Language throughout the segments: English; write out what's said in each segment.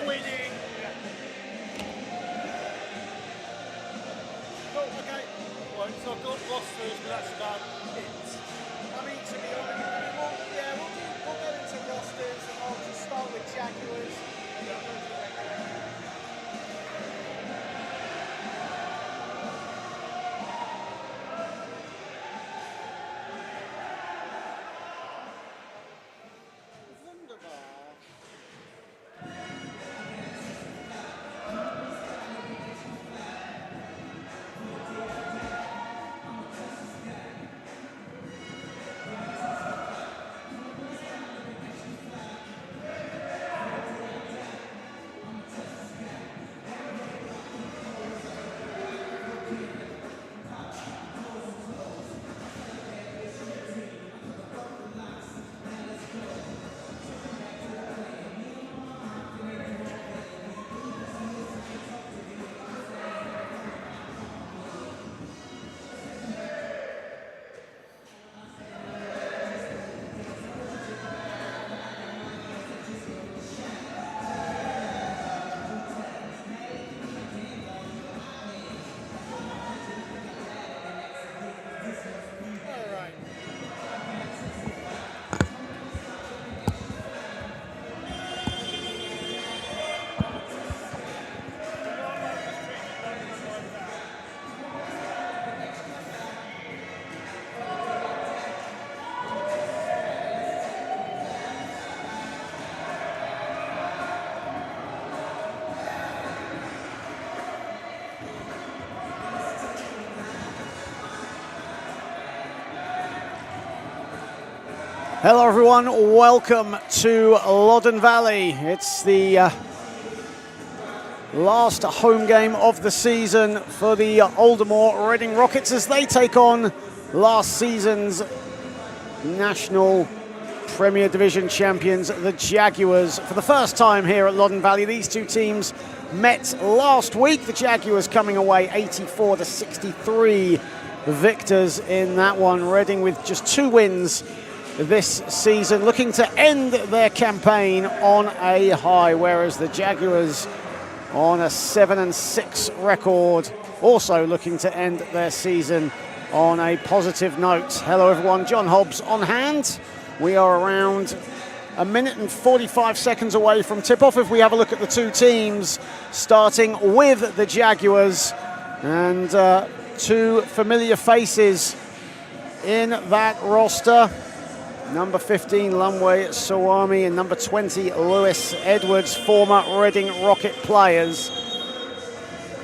winning. Cool, okay. Well, so I've got rosters, but that's about it. I mean, to be honest, we'll get into rosters, and I'll just start with Jaguars. Hello everyone, welcome to Loddon Valley. It's the last home game of the season for the Aldermore Reading Rockets as they take on last season's National Premier Division champions, the Jaguars. For the first time here at Loddon Valley, these two teams met last week. The Jaguars coming away 84-63 victors in that one. Reading with just 2 wins this season, looking to end their campaign on a high, whereas the Jaguars on a 7-6 record, also looking to end their season on a positive note. Hello everyone, John Hobbs on hand. We are around a minute and 45 seconds away from tip-off. If we have a look at the two teams, starting with the Jaguars, and 2 familiar faces in that roster. Number 15, Lumway Sawami, and number 20, Lewis Edwards, former Reading Rocket players,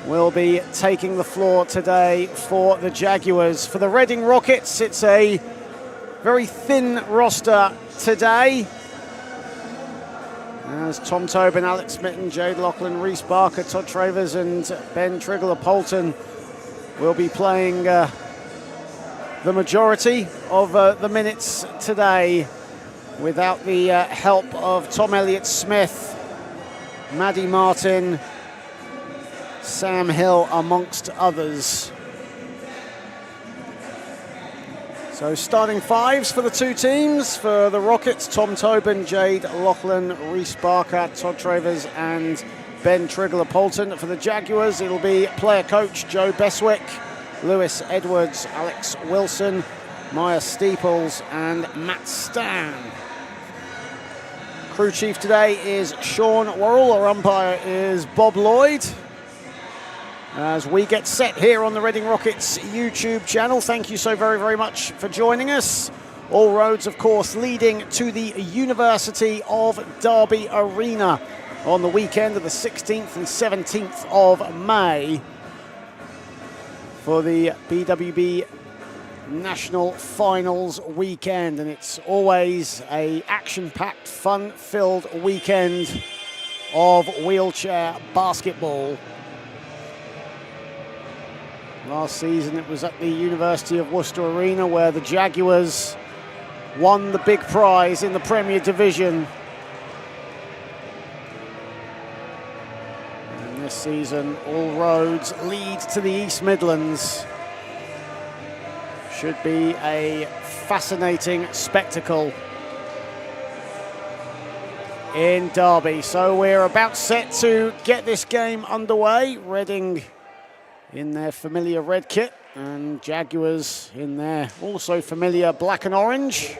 will be taking the floor today for the Jaguars. For the Reading Rockets, it's a very thin roster today, as Tom Tobin, Alex Smitten, Jade Lachlan, Reese Barker, Todd Travers and Ben Trigler-Polton will be playing the majority of the minutes today, without the help of Tom Elliott-Smith, Maddie Martin, Sam Hill, amongst others. So starting 5s for the two teams. For the Rockets, Tom Tobin, Jade Lachlan, Reese Barker, Todd Travers and Ben Trigler-Polton. For the Jaguars, it'll be player coach Joe Beswick, Lewis Edwards, Alex Wilson, Maya Steeples and Matt Stan. Crew chief today is Sean Worrell. Our umpire is Bob Lloyd. As we get set here on the Reading Rockets YouTube channel, thank you so very, very much for joining us. All roads, of course, leading to the University of Derby Arena on the weekend of the 16th and 17th of May. For the BWB National Finals weekend, and it's always a action-packed, fun-filled weekend of wheelchair basketball. Last season it was at the University of Worcester Arena where the Jaguars won the big prize in the Premier Division. This season, all roads lead to the East Midlands. Should be a fascinating spectacle. in Derby. So we're about set to get this game underway. Reading in their familiar red kit and Jaguars in their also familiar black and orange.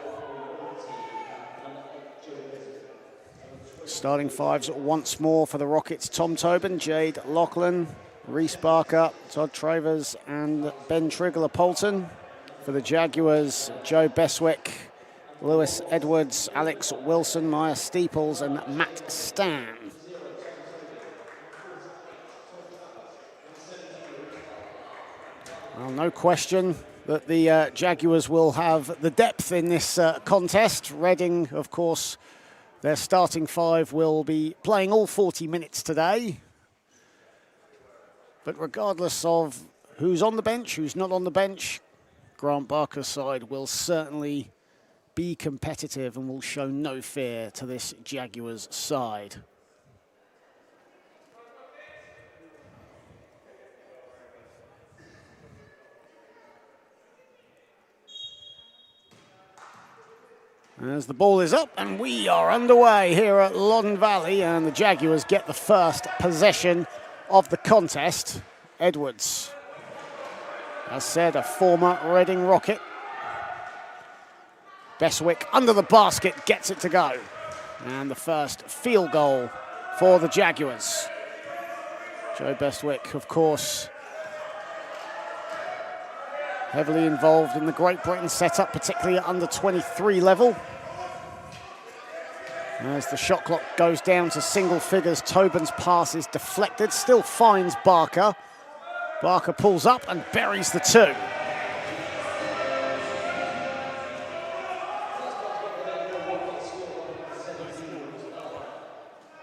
Starting fives once more for the Rockets: Tom Tobin, Jade Lachlan, Reece Barker, Todd Travers and Ben Trigler-Polton. For the Jaguars, Joe Beswick, Lewis Edwards, Alex Wilson, Maya Steeples and Matt Stan. Well, no question that the Jaguars will have the depth in this contest. Reading, of course, their starting five will be playing all 40 minutes today. But regardless of who's on the bench, who's not on the bench, Grant Barker's side will certainly be competitive and will show no fear to this Jaguars side. As the ball is up and we are underway here at Loddon Valley, and the Jaguars get the first possession of the contest. Edwards, as said, a former Reading Rocket. Beswick under the basket, gets it to go. And the first field goal for the Jaguars. Joe Beswick, of course, heavily involved in the Great Britain setup, particularly at under 23 level. As the shot clock goes down to single figures, Tobin's pass is deflected, still finds Barker. Barker pulls up and buries the two.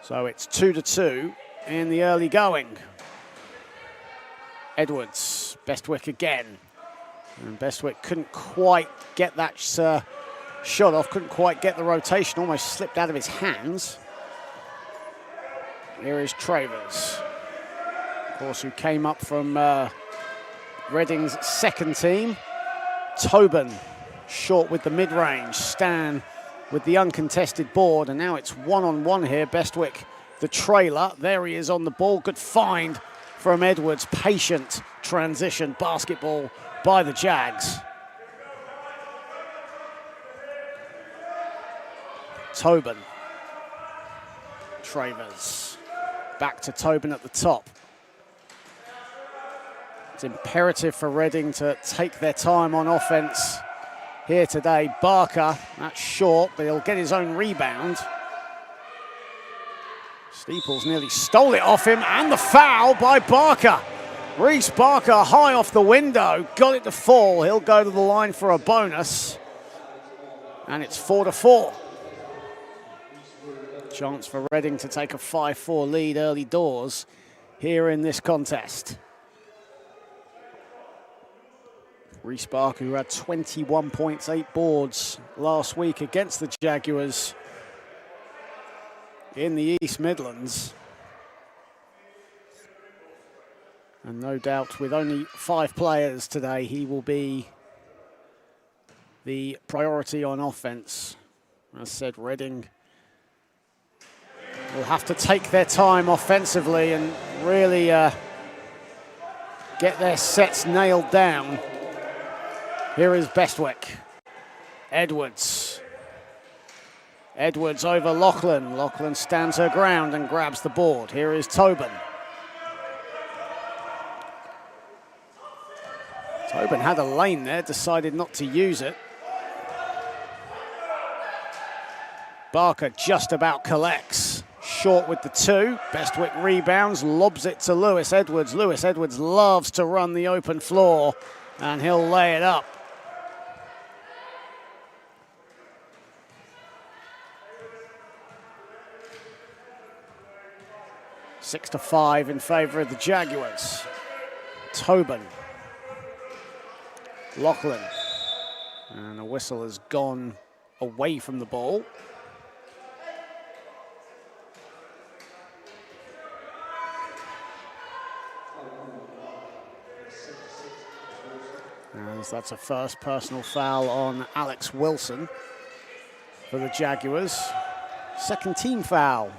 So it's 2-2 in the early going. Edwards, Bestwick again. And Bestwick couldn't quite get that shot off, couldn't quite get the rotation, almost slipped out of his hands. Here is Travers, of course, who came up from Reading's second team. Tobin, short with the mid-range. Stan with the uncontested board, and now it's one-on-one here. Bestwick, the trailer. There he is on the ball. Good find from Edwards. Patient transition basketball by the Jags. Tobin. Travers. Back to Tobin at the top. It's imperative for Reading to take their time on offense here today. Barker, that's short, but he'll get his own rebound. Steeples nearly stole it off him, and the foul by Barker. Reece Barker high off the window, got it to fall. He'll go to the line for a bonus, and it's 4-4. Chance for Reading to take a 5-4 lead early doors here in this contest. Reece Barker, who had 21 points, 8 boards last week against the Jaguars in the East Midlands. And no doubt with only 5 players today, he will be the priority on offense. As said, Reading will have to take their time offensively and really get their sets nailed down. Here is Bestwick. Edwards. Edwards over Lachlan. Lachlan stands her ground and grabs the board. Here is Tobin. Tobin had a lane there, decided not to use it. Barker just about collects. Short with the two. Bestwick rebounds, lobs it to Lewis Edwards. Lewis Edwards loves to run the open floor, and he'll lay it up. Six to 5 in favor of the Jaguars. Tobin. Lachlan. And a whistle has gone away from the ball. As that's a first personal foul on Alex Wilson for the Jaguars. Second team foul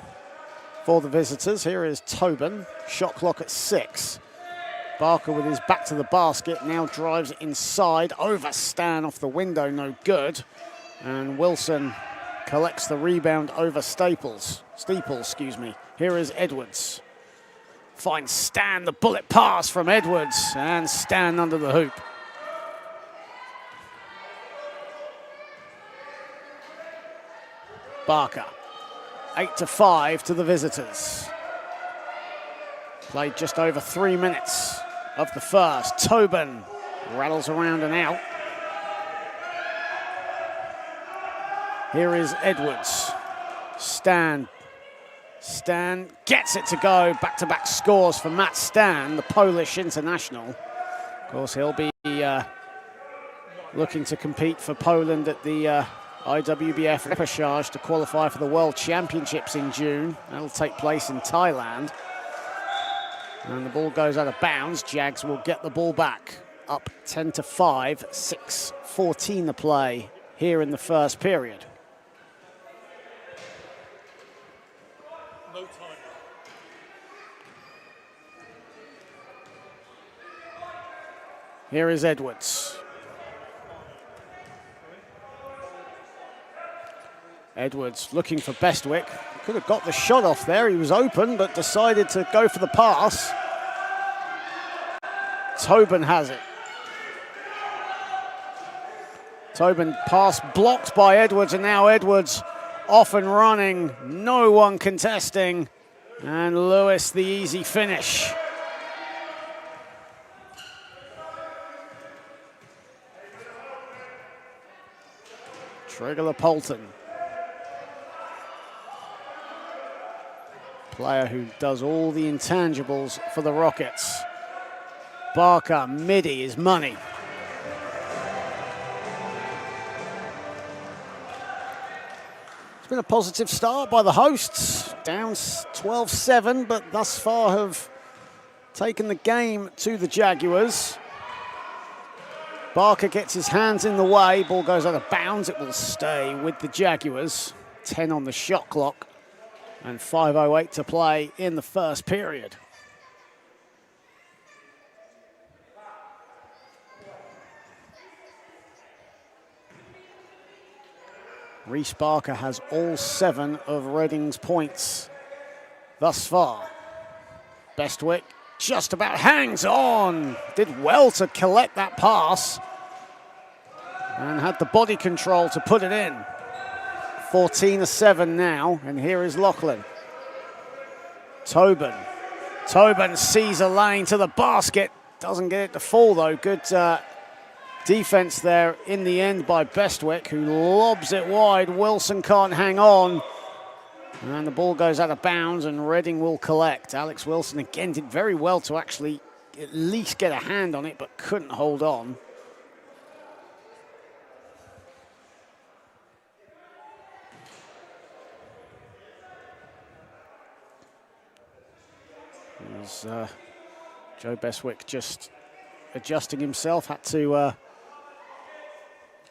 for the visitors. Here is Tobin. Shot clock at 6. Barker with his back to the basket now drives inside. Over Stan off the window, no good. And Wilson collects the rebound over Steeples, excuse me. Here is Edwards. Finds Stan, the bullet pass from Edwards, and Stan under the hoop. Barker, 8-5 to the visitors. Played just over 3 minutes of the first. Tobin rattles around and out. Here is Edwards. Stan gets it to go. Back-to-back scores for Matt Stan, the Polish international. Of course, he'll be looking to compete for Poland at the IWBF repechage to qualify for the World Championships in June. That'll take place in Thailand. And the ball goes out of bounds. Jags will get the ball back. Up 10-5, 6:14 to play here in the first period. No time. Here is Edwards. Edwards looking for Bestwick. Could have got the shot off there. He was open, but decided to go for the pass. Tobin has it. Tobin pass blocked by Edwards, and now Edwards off and running. No one contesting. And Lewis the easy finish. Trigger Polton. Player who does all the intangibles for the Rockets. Barker, midi is money. It's been a positive start by the hosts. Down 12-7, but thus far have taken the game to the Jaguars. Barker gets his hands in the way. Ball goes out of bounds. It will stay with the Jaguars. 10 on the shot clock. And 5:08 to play in the first period. Reece Barker has all 7 of Reading's points thus far. Bestwick just about hangs on. Did well to collect that pass. And had the body control to put it in. 14-7 now, and here is Lachlan. Tobin sees a lane to the basket. Doesn't get it to fall, though. Good defense there in the end by Bestwick, who lobs it wide. Wilson can't hang on. And the ball goes out of bounds, and Reading will collect. Alex Wilson again did very well to actually at least get a hand on it, but couldn't hold on. Joe Bestwick just adjusting himself, had to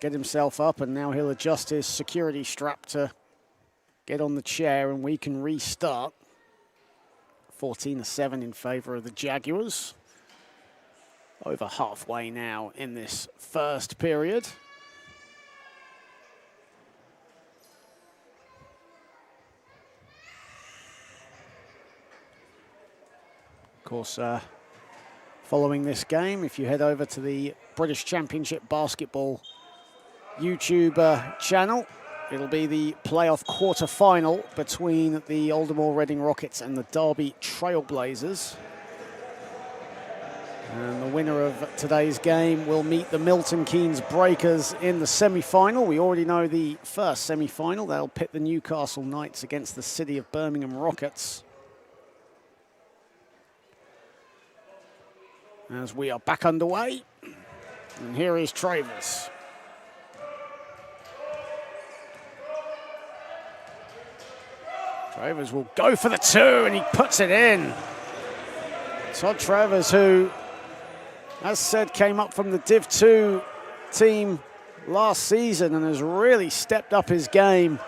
get himself up, and now he'll adjust his security strap to get on the chair, and we can restart. 14-7 in favor of the Jaguars. Over halfway now in this first period. Of course, following this game, if you head over to the British Championship Basketball YouTube channel, it'll be the playoff quarter-final between the Aldermore Reading Rockets and the Derby Trailblazers. And the winner of today's game will meet the Milton Keynes Breakers in the semi-final. We already know the first semi-final. They'll pit the Newcastle Knights against the City of Birmingham Rockets. As we are back underway, and here is Travers. Travers will go for the 2, and he puts it in. Todd Travers, who, as said, came up from the Div 2 team last season and has really stepped up his game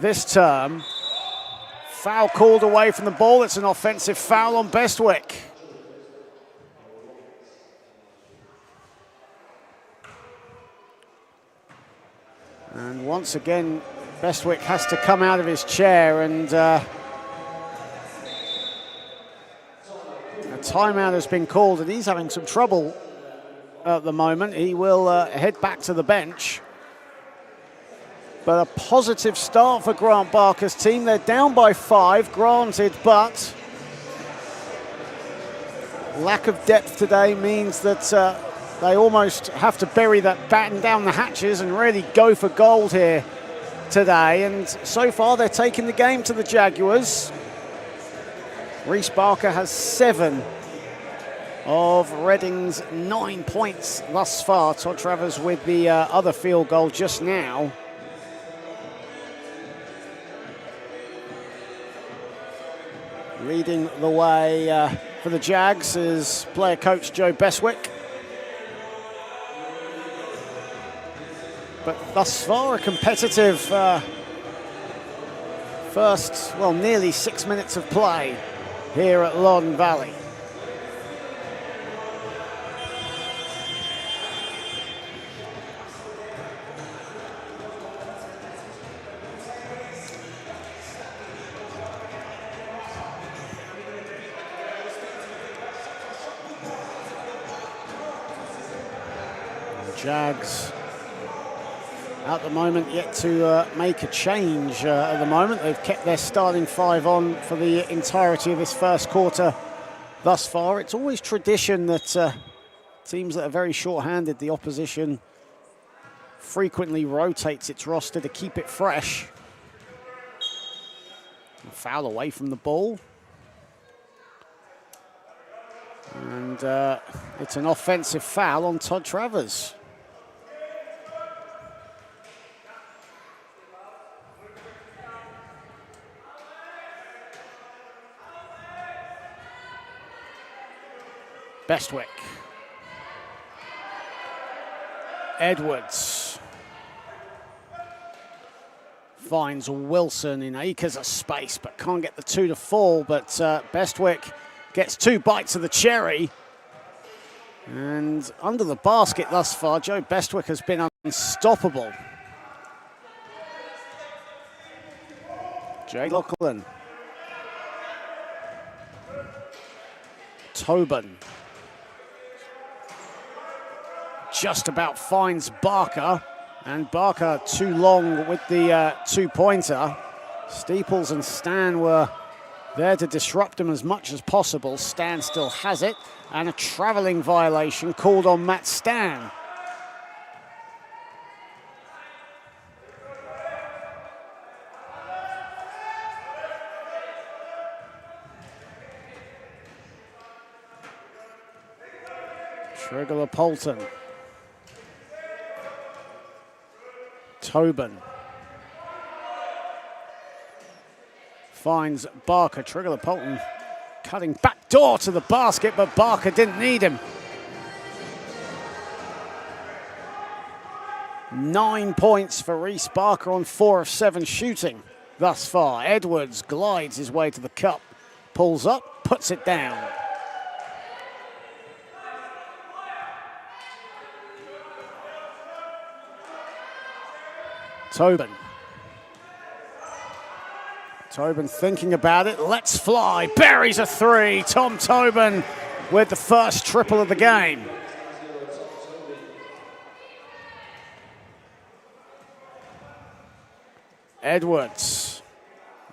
this term. Foul called away from the ball. It's an offensive foul on Bestwick. And once again, Bestwick has to come out of his chair, and a timeout has been called, and he's having some trouble at the moment. He will head back to the bench. But a positive start for Grant Barker's team. They're down by 5, granted, but lack of depth today means that they almost have to bury that, batten down the hatches and really go for gold here today. And so far, they're taking the game to the Jaguars. Reece Barker has 7 of Reading's 9 points thus far. Todd Travers with the other field goal just now. Leading the way for the Jags is player coach Joe Bestwick. But thus far, a competitive first, well, nearly 6 minutes of play here at Loddon Valley. Jags at the moment yet to make a change at the moment. They've kept their starting 5 on for the entirety of this first quarter thus far. It's always tradition that teams that are very short-handed, the opposition frequently rotates its roster to keep it fresh. A foul away from the ball. And it's an offensive foul on Todd Travers. Bestwick. Edwards finds Wilson in acres of space, but can't get the 2 to fall. But Bestwick gets 2 bites of the cherry. And under the basket thus far, Joe Bestwick has been unstoppable. Jay Lachlan. Tobin. Just about finds Barker, and Barker too long with the 2-pointer. Steeples and Stan were there to disrupt him as much as possible. Stan still has it, and a traveling violation called on Matt Stan. Trigler-Polton. Tobin finds Barker. Trigler-Polton cutting back door to the basket, but Barker didn't need him. 9 points for Reece Barker on 4 of 7 shooting thus far. Edwards glides his way to the cup, pulls up, puts it down. Tobin. Tobin thinking about it. Let's fly. Buries a 3. Tom Tobin with the first triple of the game. Edwards.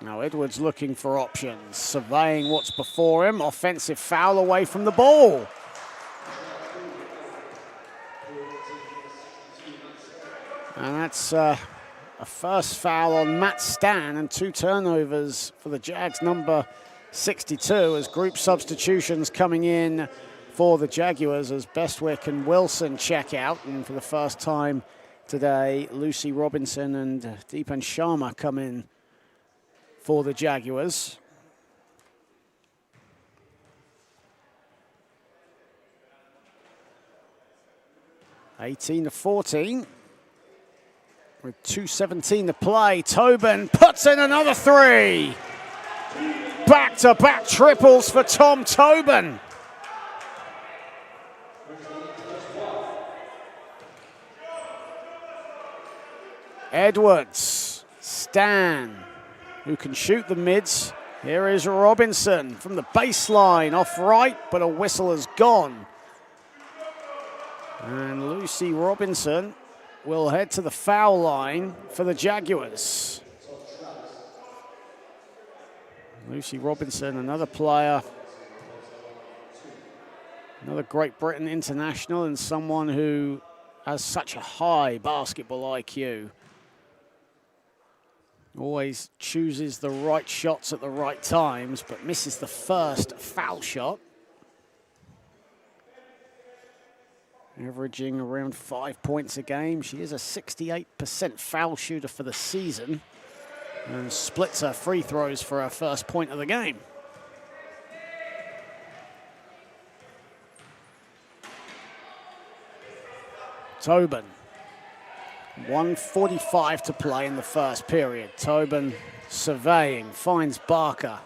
Now Edwards looking for options. Surveying what's before him. Offensive foul away from the ball. And that's a first foul on Matt Stan and 2 turnovers for the Jags, number 62, as group substitutions coming in for the Jaguars as Bestwick and Wilson check out. And for the first time today, Lucy Robinson and Deepan Sharma come in for the Jaguars. (18-14). With 2:17 to play, Tobin puts in another three. Back-to-back triples for Tom Tobin. Edwards, Stan, who can shoot the mids. Here is Robinson from the baseline, off right, but a whistle has gone. And Lucy Robinson will head to the foul line for the Jaguars. Lucy Robinson, another player, another Great Britain international, and someone who has such a high basketball IQ. Always chooses the right shots at the right times, but misses the first foul shot. Averaging around 5 points a game. She is a 68% foul shooter for the season and splits her free throws for her first point of the game. Tobin. 1:45 to play in the first period. Tobin surveying, finds Barker.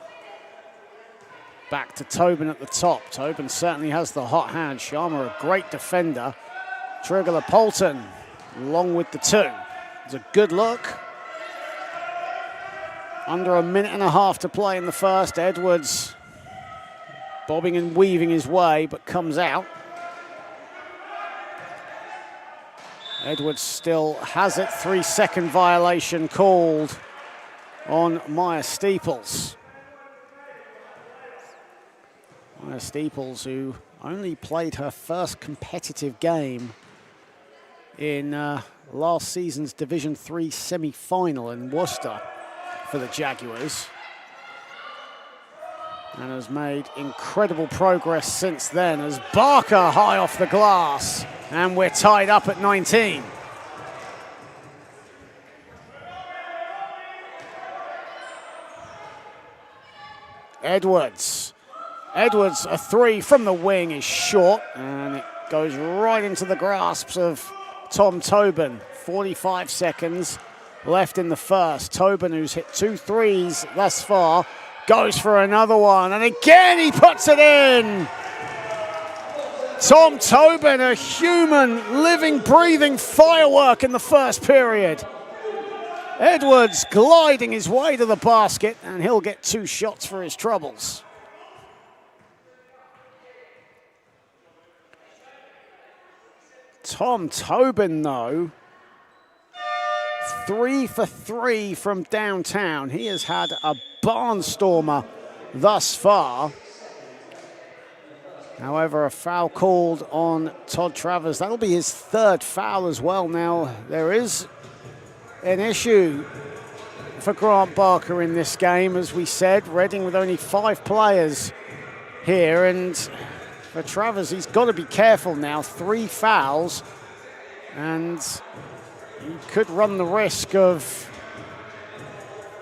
Back to Tobin at the top. Tobin certainly has the hot hand. Sharma, a great defender. Trigala Polton, along with the two. It's a good look. Under a minute and a half to play in the first. Edwards bobbing and weaving his way, but comes out. Edwards still has it. 3-second violation called on Maya Steeples. Maya Steeples, who only played her first competitive game in last season's Division III semi-final in Worcester for the Jaguars, and has made incredible progress since then as Barker high off the glass, and we're tied up at 19. Edwards, a three from the wing is short, and it goes right into the grasps of Tom Tobin. 45 seconds left in the first. Tobin, who's hit 2 threes thus far, goes for another one, and again he puts it in. Tom Tobin, a human, living, breathing firework in the first period. Edwards gliding his way to the basket, and he'll get 2 shots for his troubles. Tom Tobin, though, 3 for 3 from downtown. He has had a barnstormer thus far. However, a foul called on Todd Travers. That'll be his 3rd foul as well. Now, there is an issue for Grant Barker in this game. As we said, Reading with only 5 players here, and for Travers, he's got to be careful now. 3 fouls, and he could run the risk of,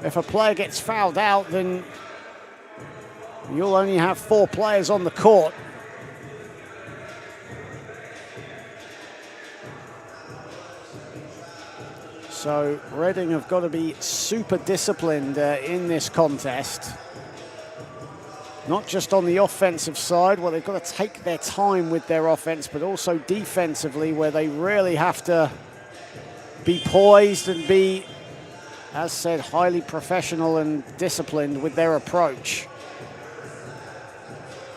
if a player gets fouled out, then you'll only have 4 players on the court. So Reading have got to be super disciplined in this contest. Not just on the offensive side, where they've got to take their time with their offense, but also defensively, where they really have to be poised and be, as said, highly professional and disciplined with their approach.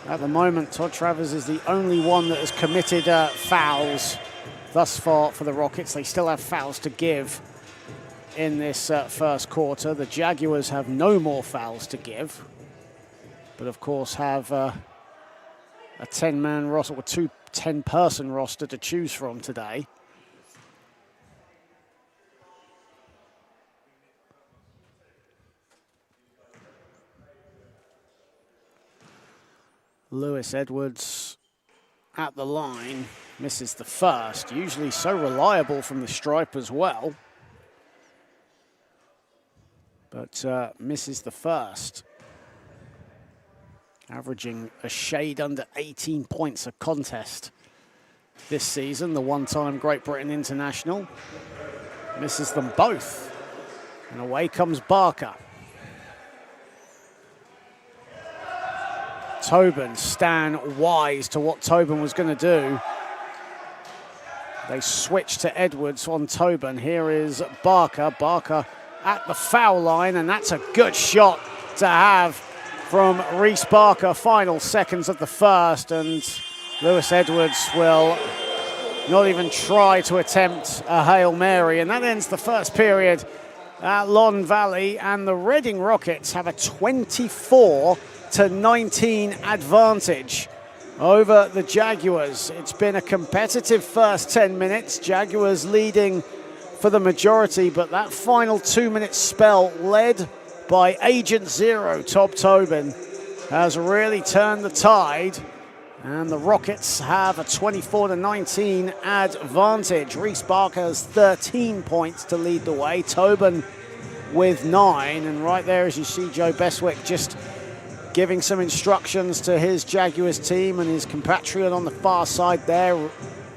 At the moment, Todd Travers is the only one that has committed fouls thus far for the Rockets. They still have fouls to give in this first quarter. The Jaguars have no more fouls to give, but of course have a 10-man roster, or 2 10-person roster to choose from today. Lewis Edwards at the line, misses the first. Usually so reliable from the stripe as well, but misses the first. Averaging a shade under 18 points a contest this season, the one-time Great Britain international. Misses them both. And away comes Barker. Tobin, Stan wise to what Tobin was going to do. They switch to Edwards on Tobin. Here is Barker. Barker at the foul line, and that's a good shot to have from Reece Barker. Final seconds of the first, and Lewis Edwards will not even try to attempt a Hail Mary, and that ends the first period at Lon Valley, and the Reading Rockets have a 24-19 advantage over the Jaguars. It's been a competitive first 10 minutes. Jaguars leading for the majority, but that final 2-minute spell led by Agent Zero, Tob Tobin, has really turned the tide, and the Rockets have a 24-19 advantage. Reece Barker has 13 points to lead the way, Tobin with 9, and right there as you see Joe Bestwick just giving some instructions to his Jaguars team, and his compatriot on the far side there,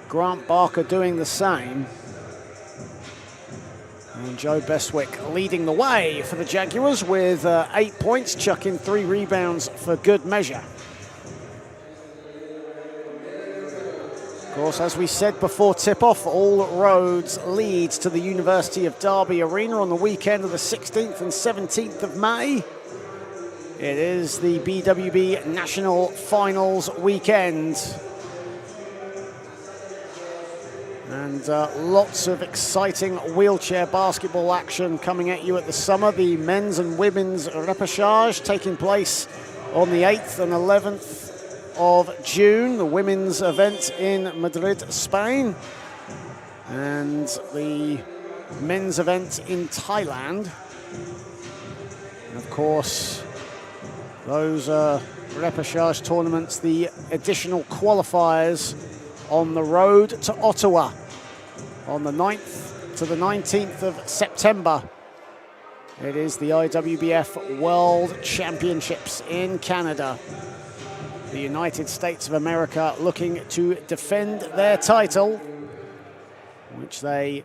Grant Barker, doing the same. And Joe Bestwick leading the way for the Jaguars with 8 points, chucking 3 rebounds for good measure. Of course, as we said before tip-off, all roads lead to the University of Derby Arena on the weekend of the 16th and 17th of May. It is the BWB National Finals weekend. And lots of exciting wheelchair basketball action coming at you at the summer. The men's and women's repechage taking place on the 8th and 11th of June. The women's event in Madrid, Spain. And the men's event in Thailand. And of course, those repechage tournaments, the additional qualifiers on the road to Ottawa on the 9th to the 19th of September. It is the IWBF World Championships in Canada. The United States of America looking to defend their title, which they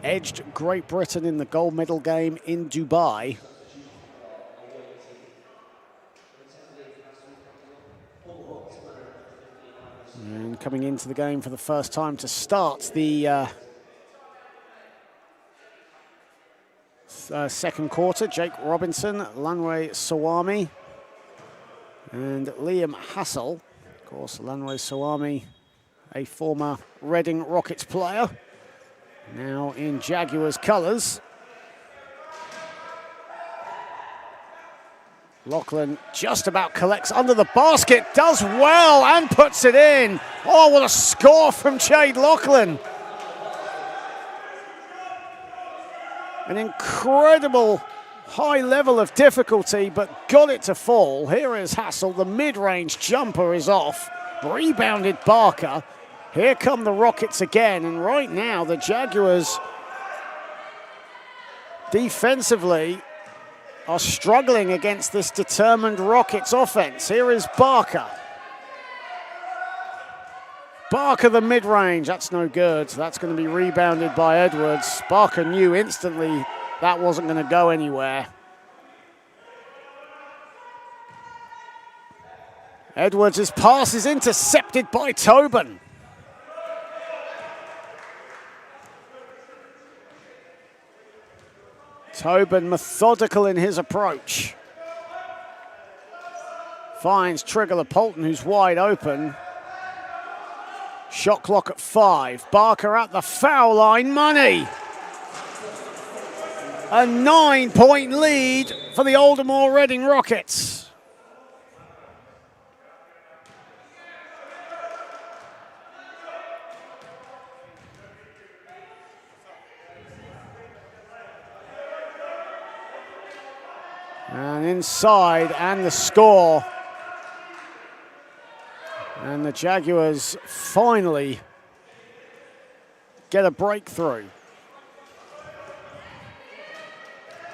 edged Great Britain in the gold medal game in Dubai. And coming into the game for the first time to start the second quarter, Jake Robinson, Lanway Sawami, and Liam Hassel. Of course, Lanway Sawami, a former Reading Rockets player, now in Jaguars colours. Lachlan just about collects under the basket, does well and puts it in. Oh, what a score from Jade Lachlan. An incredible high level of difficulty, but got it to fall. Here is Hassel, the mid-range jumper is off. Rebounded Barker. Here come the Rockets again, and right now the Jaguars defensively are struggling against this determined Rockets offense. Here is Barker. Barker, the mid-range, that's no good. That's going to be rebounded by Edwards. Barker knew instantly that wasn't going to go anywhere. Edwards' pass is intercepted by Tobin. Tobin methodical in his approach. Finds Trigger Polton, who's wide open. Shot clock at 5. Barker at the foul line. Money. A 9-point lead for the Aldermore Reading Rockets. And inside, and the score. And the Jaguars finally get a breakthrough.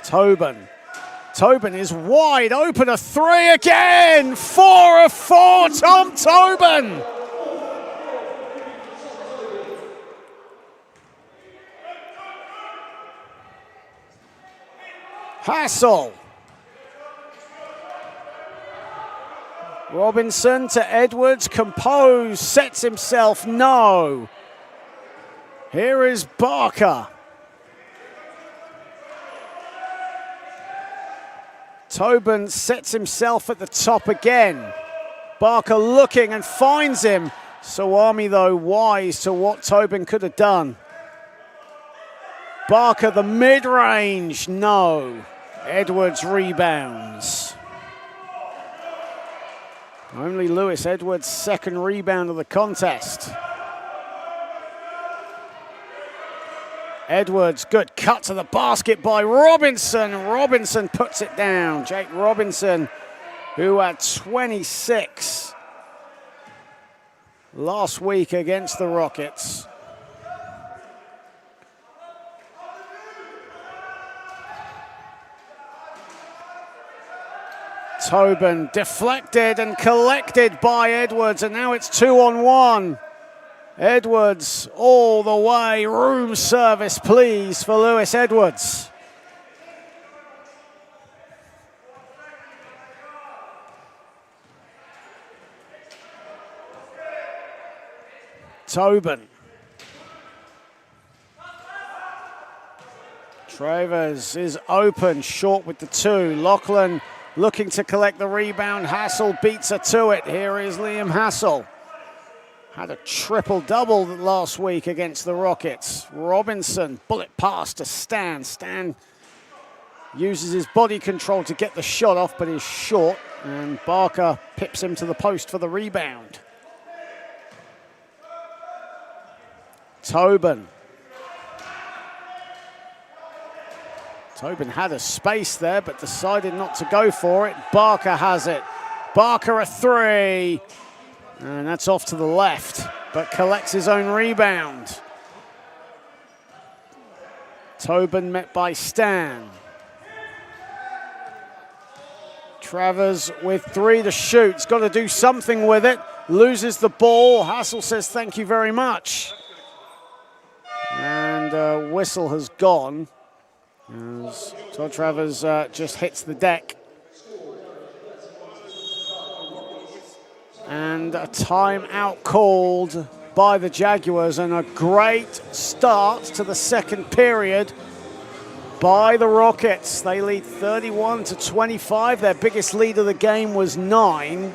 Tobin. Tobin is wide open, a 3 again! 4 of 4, Tom Tobin! Hassel. Robinson to Edwards, composed, sets himself, no. Here is Barker. Tobin sets himself at the top again. Barker looking and finds him. Sawami, though, wise to what Tobin could have done. Barker, the mid-range, no. Edwards rebounds. Only Lewis Edwards' second rebound of the contest. Edwards, good cut to the basket by Robinson. Robinson puts it down. Jake Robinson, who had 26 last week against the Rockets. Tobin deflected and collected by Edwards, and now it's 2-on-1. Edwards all the way. Room service, please, for Lewis Edwards. Tobin. Travers is open, short with the two. Lachlan looking to collect the rebound. Hassel beats her to it. Here is Liam Hassel. Had a triple-double last week against the Rockets. Robinson, bullet pass to Stan. Stan uses his body control to get the shot off, but is short. And Barker pips him to the post for the rebound. Tobin. Tobin had a space there, but decided not to go for it. Barker has it. Barker a three. And that's off to the left, but collects his own rebound. Tobin met by Stan. Travers with three to shoot. He's got to do something with it. Loses the ball. Hassel says thank you very much. And whistle has gone as Todd Travers just hits the deck. And a timeout called by the Jaguars, and a great start to the second period by the Rockets. They lead 31-25. Their biggest lead of the game was 9.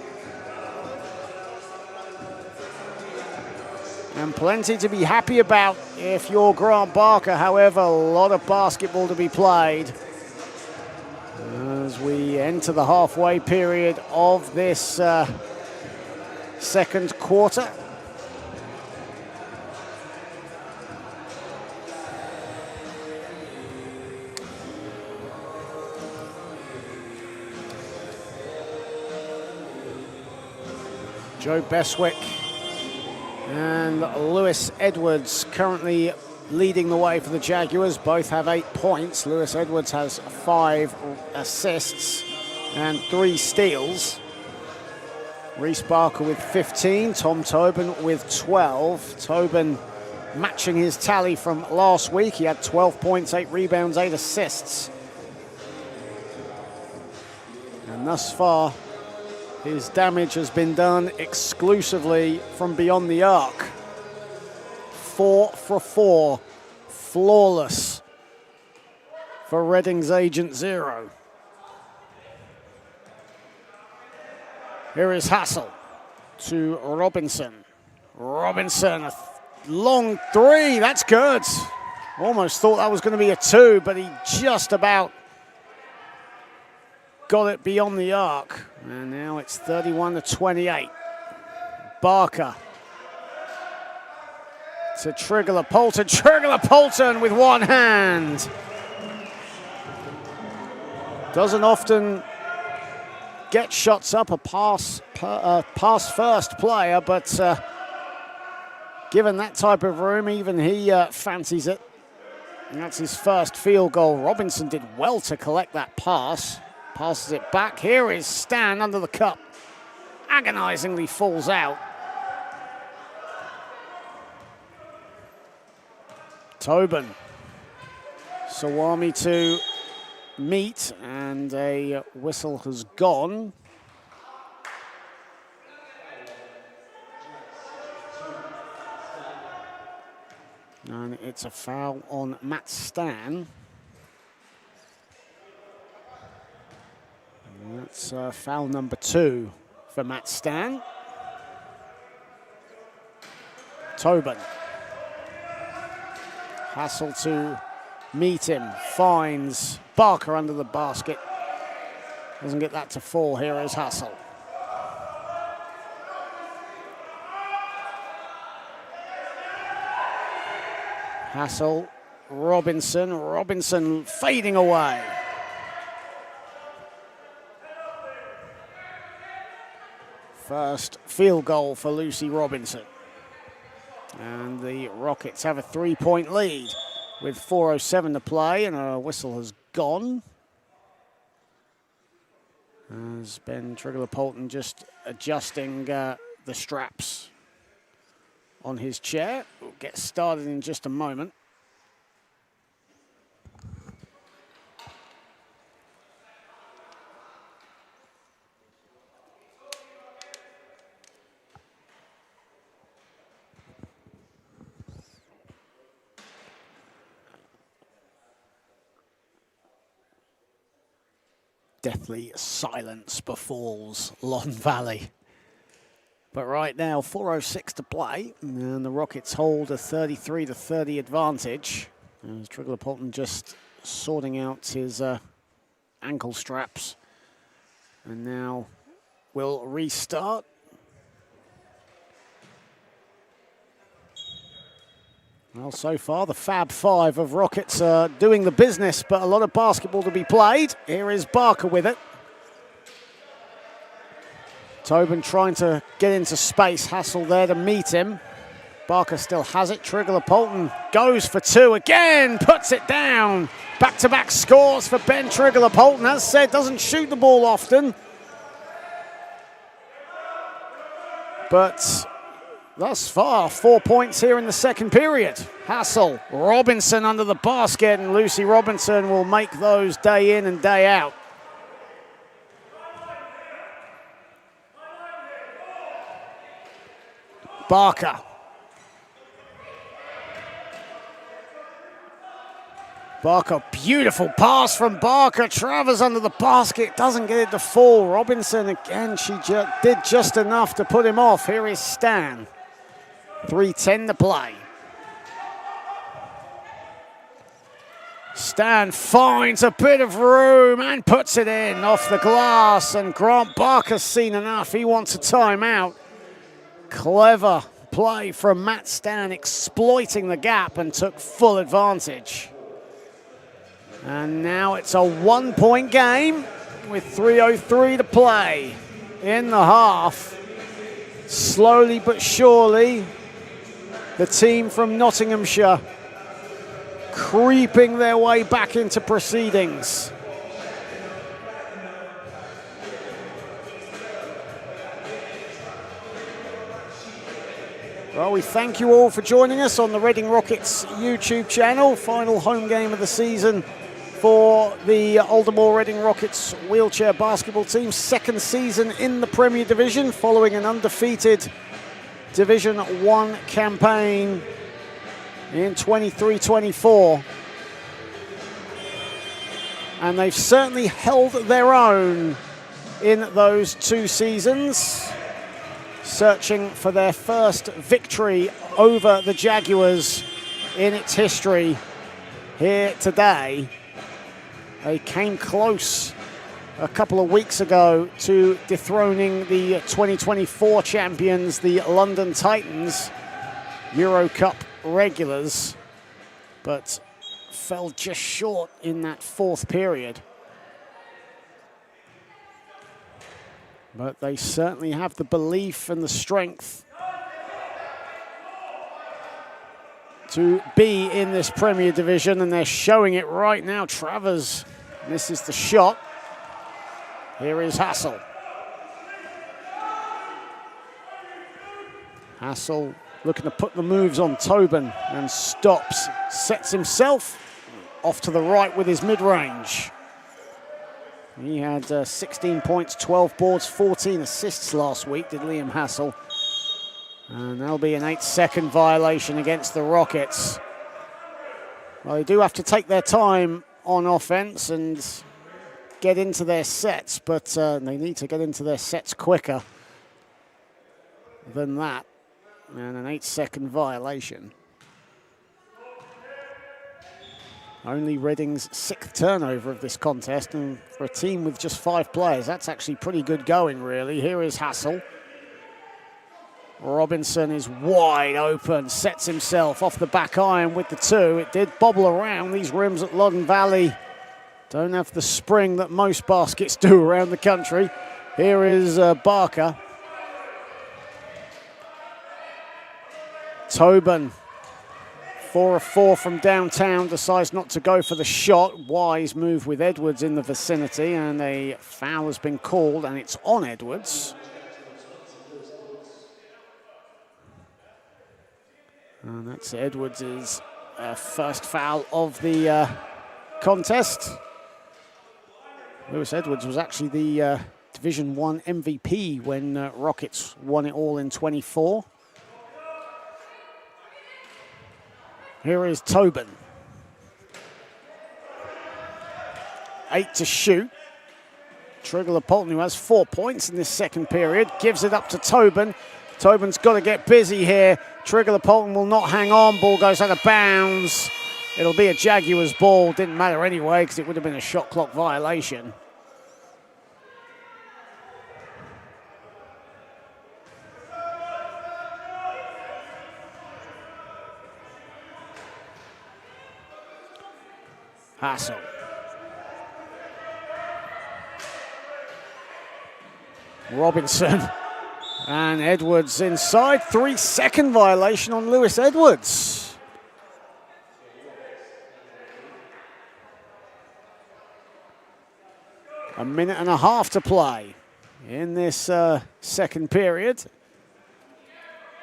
And plenty to be happy about if you're Grant Barker. However, a lot of basketball to be played as we enter the halfway period of this second quarter. Joe Beswick and Lewis Edwards currently leading the way for the Jaguars. Both have 8 points. Lewis Edwards has 5 assists and 3 steals. Reese Barker with 15, Tom Tobin with 12. Tobin matching his tally from last week. He had 12 points, 8 rebounds, 8 assists. And thus far, his damage has been done exclusively from beyond the arc. 4 for 4, flawless for Reading's Agent Zero. Here is Hassel to Robinson. Robinson, a long three, that's good. Almost thought that was going to be a 2, but he just about got it beyond the arc. And now it's 31-28. Barker to Trigler Polton. Trigler Polton with one hand. Doesn't often get shots up, a pass first player, but given that type of room, even he fancies it. And that's his first field goal. Robinson did well to collect that pass. Passes it back. Here is Stan under the cup. Agonizingly falls out. Tobin. Sawami to meet, and a whistle has gone. And it's a foul on Matt Stan. And that's foul number 2 for Matt Stan. Tobin. Hassel to meet him, finds Barker under the basket. Doesn't get that to fall. Here is Hassel. Hassel, Robinson fading away. First field goal for Lucy Robinson. And the Rockets have a 3-point lead with 4:07 to play, and a whistle has gone. As Ben Trigler-Polton just adjusting the straps on his chair. We'll get started in just a moment. Deathly silence befalls Lon Valley. But right now, 4:06 to play, and the Rockets hold a 33-30 advantage. As Trigler-Polton just sorting out his ankle straps. And now we'll restart. Well, so far, the Fab Five of Rockets are doing the business, but a lot of basketball to be played. Here is Barker with it. Tobin trying to get into space. Hassel there to meet him. Barker still has it. Trigler-Polton goes for 2 again, puts it down. Back-to-back scores for Ben Trigler-Polton. As said, doesn't shoot the ball often. But thus far, 4 points here in the second period. Hassel, Robinson under the basket, and Lucy Robinson will make those day in and day out. Barker. Barker, beautiful pass from Barker. Travers under the basket, doesn't get it to fall. Robinson again, she did just enough to put him off. Here is Stan. 3:10 to play. Stan finds a bit of room and puts it in off the glass, and Grant Barker's seen enough. He wants a timeout. Clever play from Matt Stan, exploiting the gap, and took full advantage. And now it's a 1-point game with 3:03 to play in the half. Slowly but surely, the team from Nottinghamshire creeping their way back into proceedings. Well, we thank you all for joining us on the Reading Rockets YouTube channel. Final home game of the season for the Aldermore Reading Rockets wheelchair basketball team. Second season in the Premier Division following an undefeated Division 1 campaign in 23-24. And they've certainly held their own in those 2 seasons, searching for their first victory over the Jaguars in its history here today. They came close a couple of weeks ago to dethroning the 2024 champions, the London Titans, Euro Cup regulars, but fell just short in that 4th period. But they certainly have the belief and the strength to be in this Premier Division, and they're showing it right now. Travers misses the shot. Here is Hassel. Hassel looking to put the moves on Tobin and stops, sets himself off to the right with his mid-range. He had 16 points, 12 boards, 14 assists last week, did Liam Hassel. And that'll be an 8-second violation against the Rockets. Well, they do have to take their time on offense and get into their sets, but they need to get into their sets quicker than that. And an 8-second violation. Only Reading's 6th turnover of this contest, and for a team with just 5 players, that's actually pretty good going, really. Here is Hassel. Robinson is wide open, sets himself off the back iron with the 2. It did bobble around. These rims at Loddon Valley don't have the spring that most baskets do around the country. Here is Barker. Tobin, 4 of 4 from downtown, decides not to go for the shot. Wise move with Edwards in the vicinity, and a foul has been called, and it's on Edwards. And that's Edwards' first foul of the contest. Lewis Edwards was actually the Division 1 MVP when Rockets won it all in 24. Here is Tobin. 8 to shoot. Trigger Polton, who has 4 points in this second period, gives it up to Tobin. Tobin's got to get busy here. Trigger Polton will not hang on. Ball goes out of bounds. It'll be a Jaguars ball. Didn't matter anyway because it would have been a shot clock violation. Hassel. Robinson. And Edwards inside. 3-second violation on Lewis Edwards. A minute and a half to play in this second period.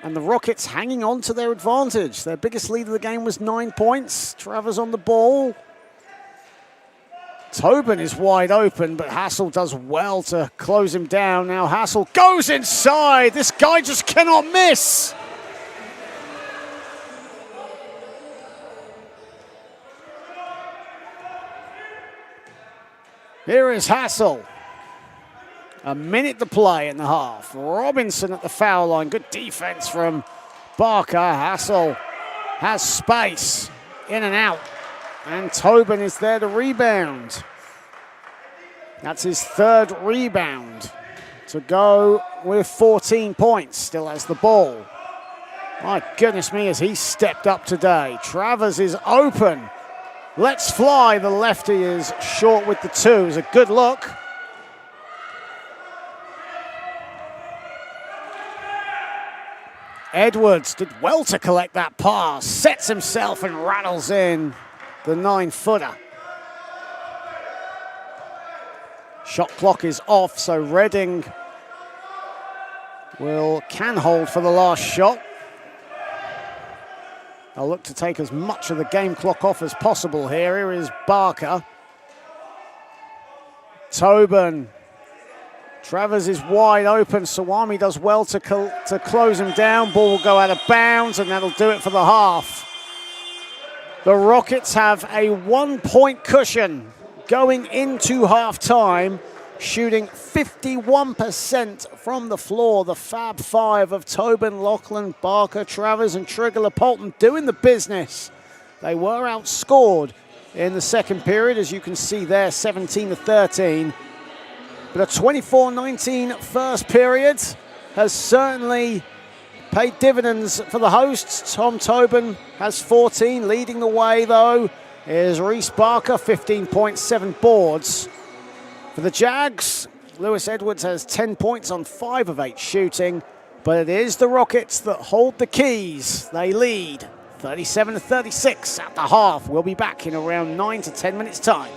And the Rockets hanging on to their advantage. Their biggest lead of the game was 9 points. Travers on the ball. Tobin is wide open, but Hassel does well to close him down. Now Hassel goes inside. This guy just cannot miss. Here is Hassel. A minute to play in the half. Robinson at the foul line. Good defense from Barker. Hassel has space. In and out. And Tobin is there to rebound. That's his 3rd rebound to go with 14 points. Still has the ball. My goodness me, as he stepped up today. Travers is open. Let's fly. The lefty is short with the 2. It's a good look. Edwards did well to collect that pass. Sets himself and rattles in the 9-footer. Shot clock is off, so Reading can hold for the last shot. I'll look to take as much of the game clock off as possible here. Here is Barker. Tobin. Travers is wide open. Sawami does well to close him down. Ball will go out of bounds, and that'll do it for the half. The Rockets have a 1-point cushion going into halftime, shooting 51% from the floor. The Fab Five of Tobin, Lachlan, Barker, Travers, and Trigger Polton doing the business. They were outscored in the second period, as you can see there, 17-13. But a 24-19 first period has certainly paid dividends for the hosts. Tom Tobin has 14. Leading the way, though, is Reese Barker, 15.7 boards. For the Jags, Lewis Edwards has 10 points on 5 of 8 shooting. But it is the Rockets that hold the keys. They lead 37-36 at the half. We'll be back in around 9 to 10 minutes' time.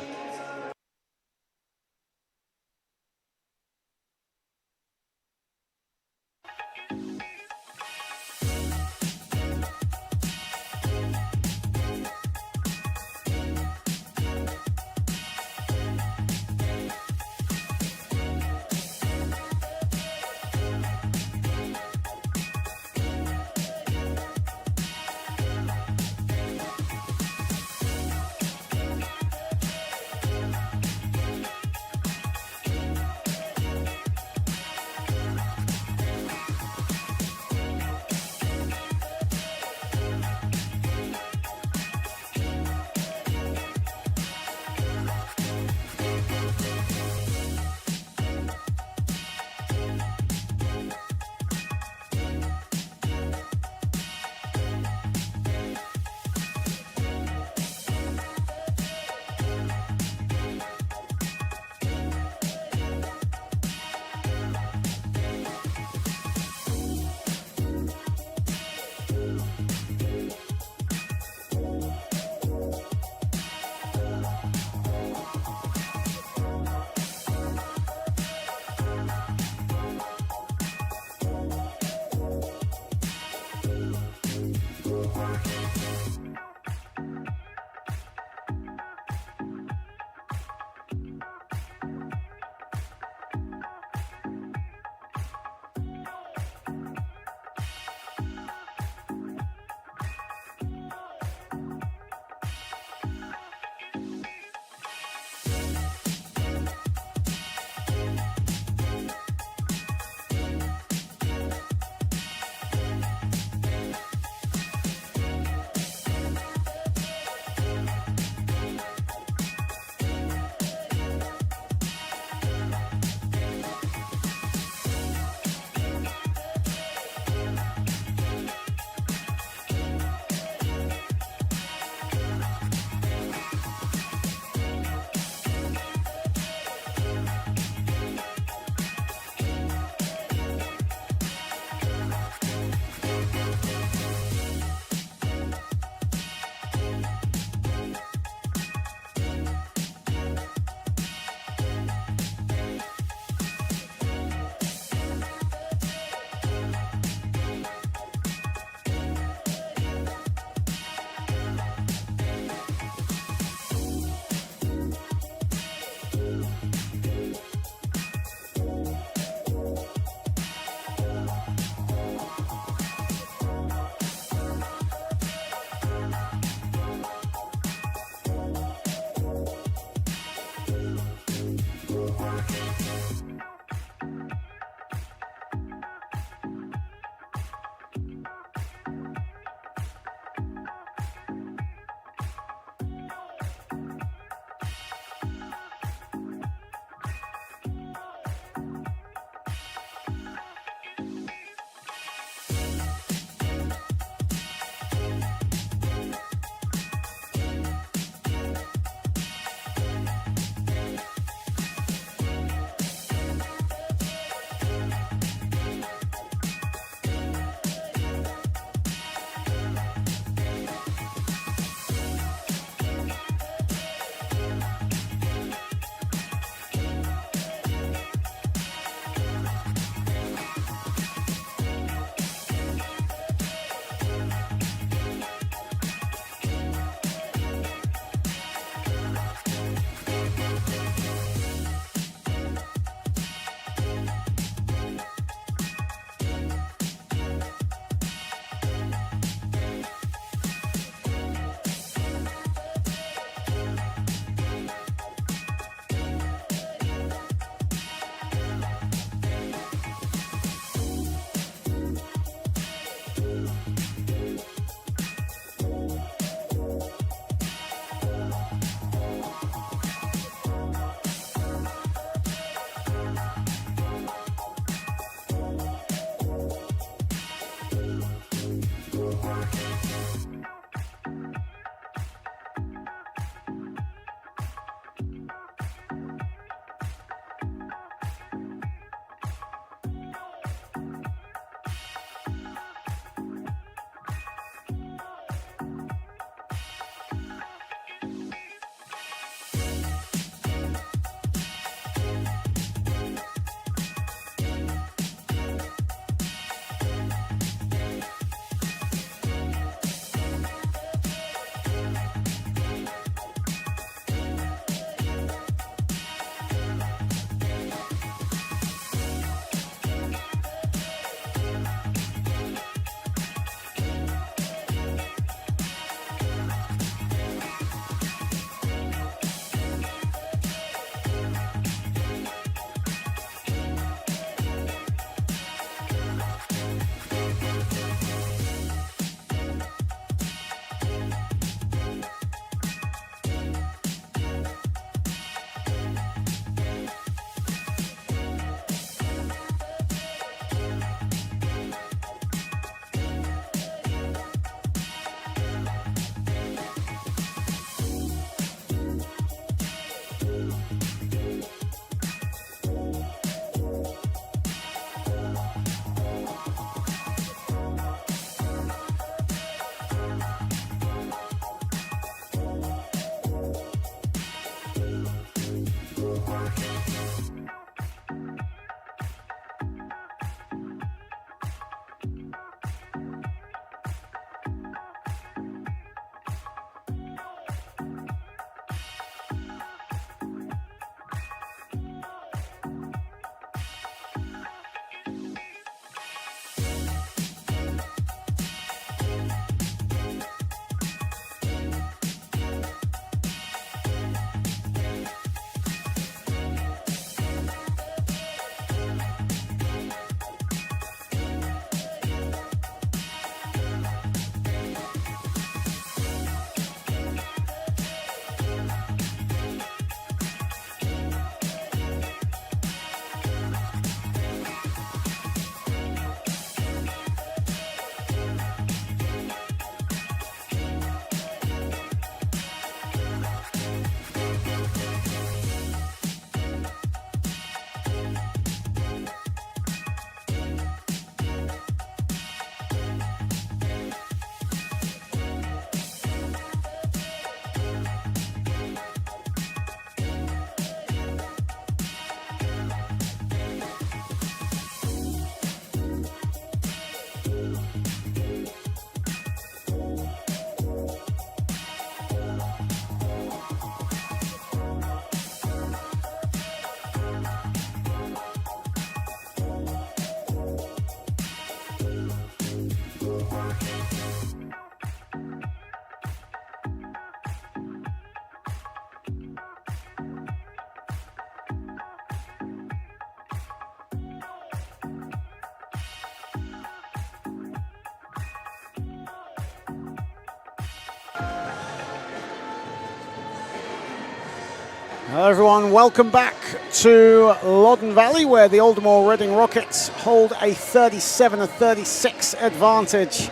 Hello everyone, welcome back to Loddon Valley, where the Aldermore Reading Rockets hold a 37-36 advantage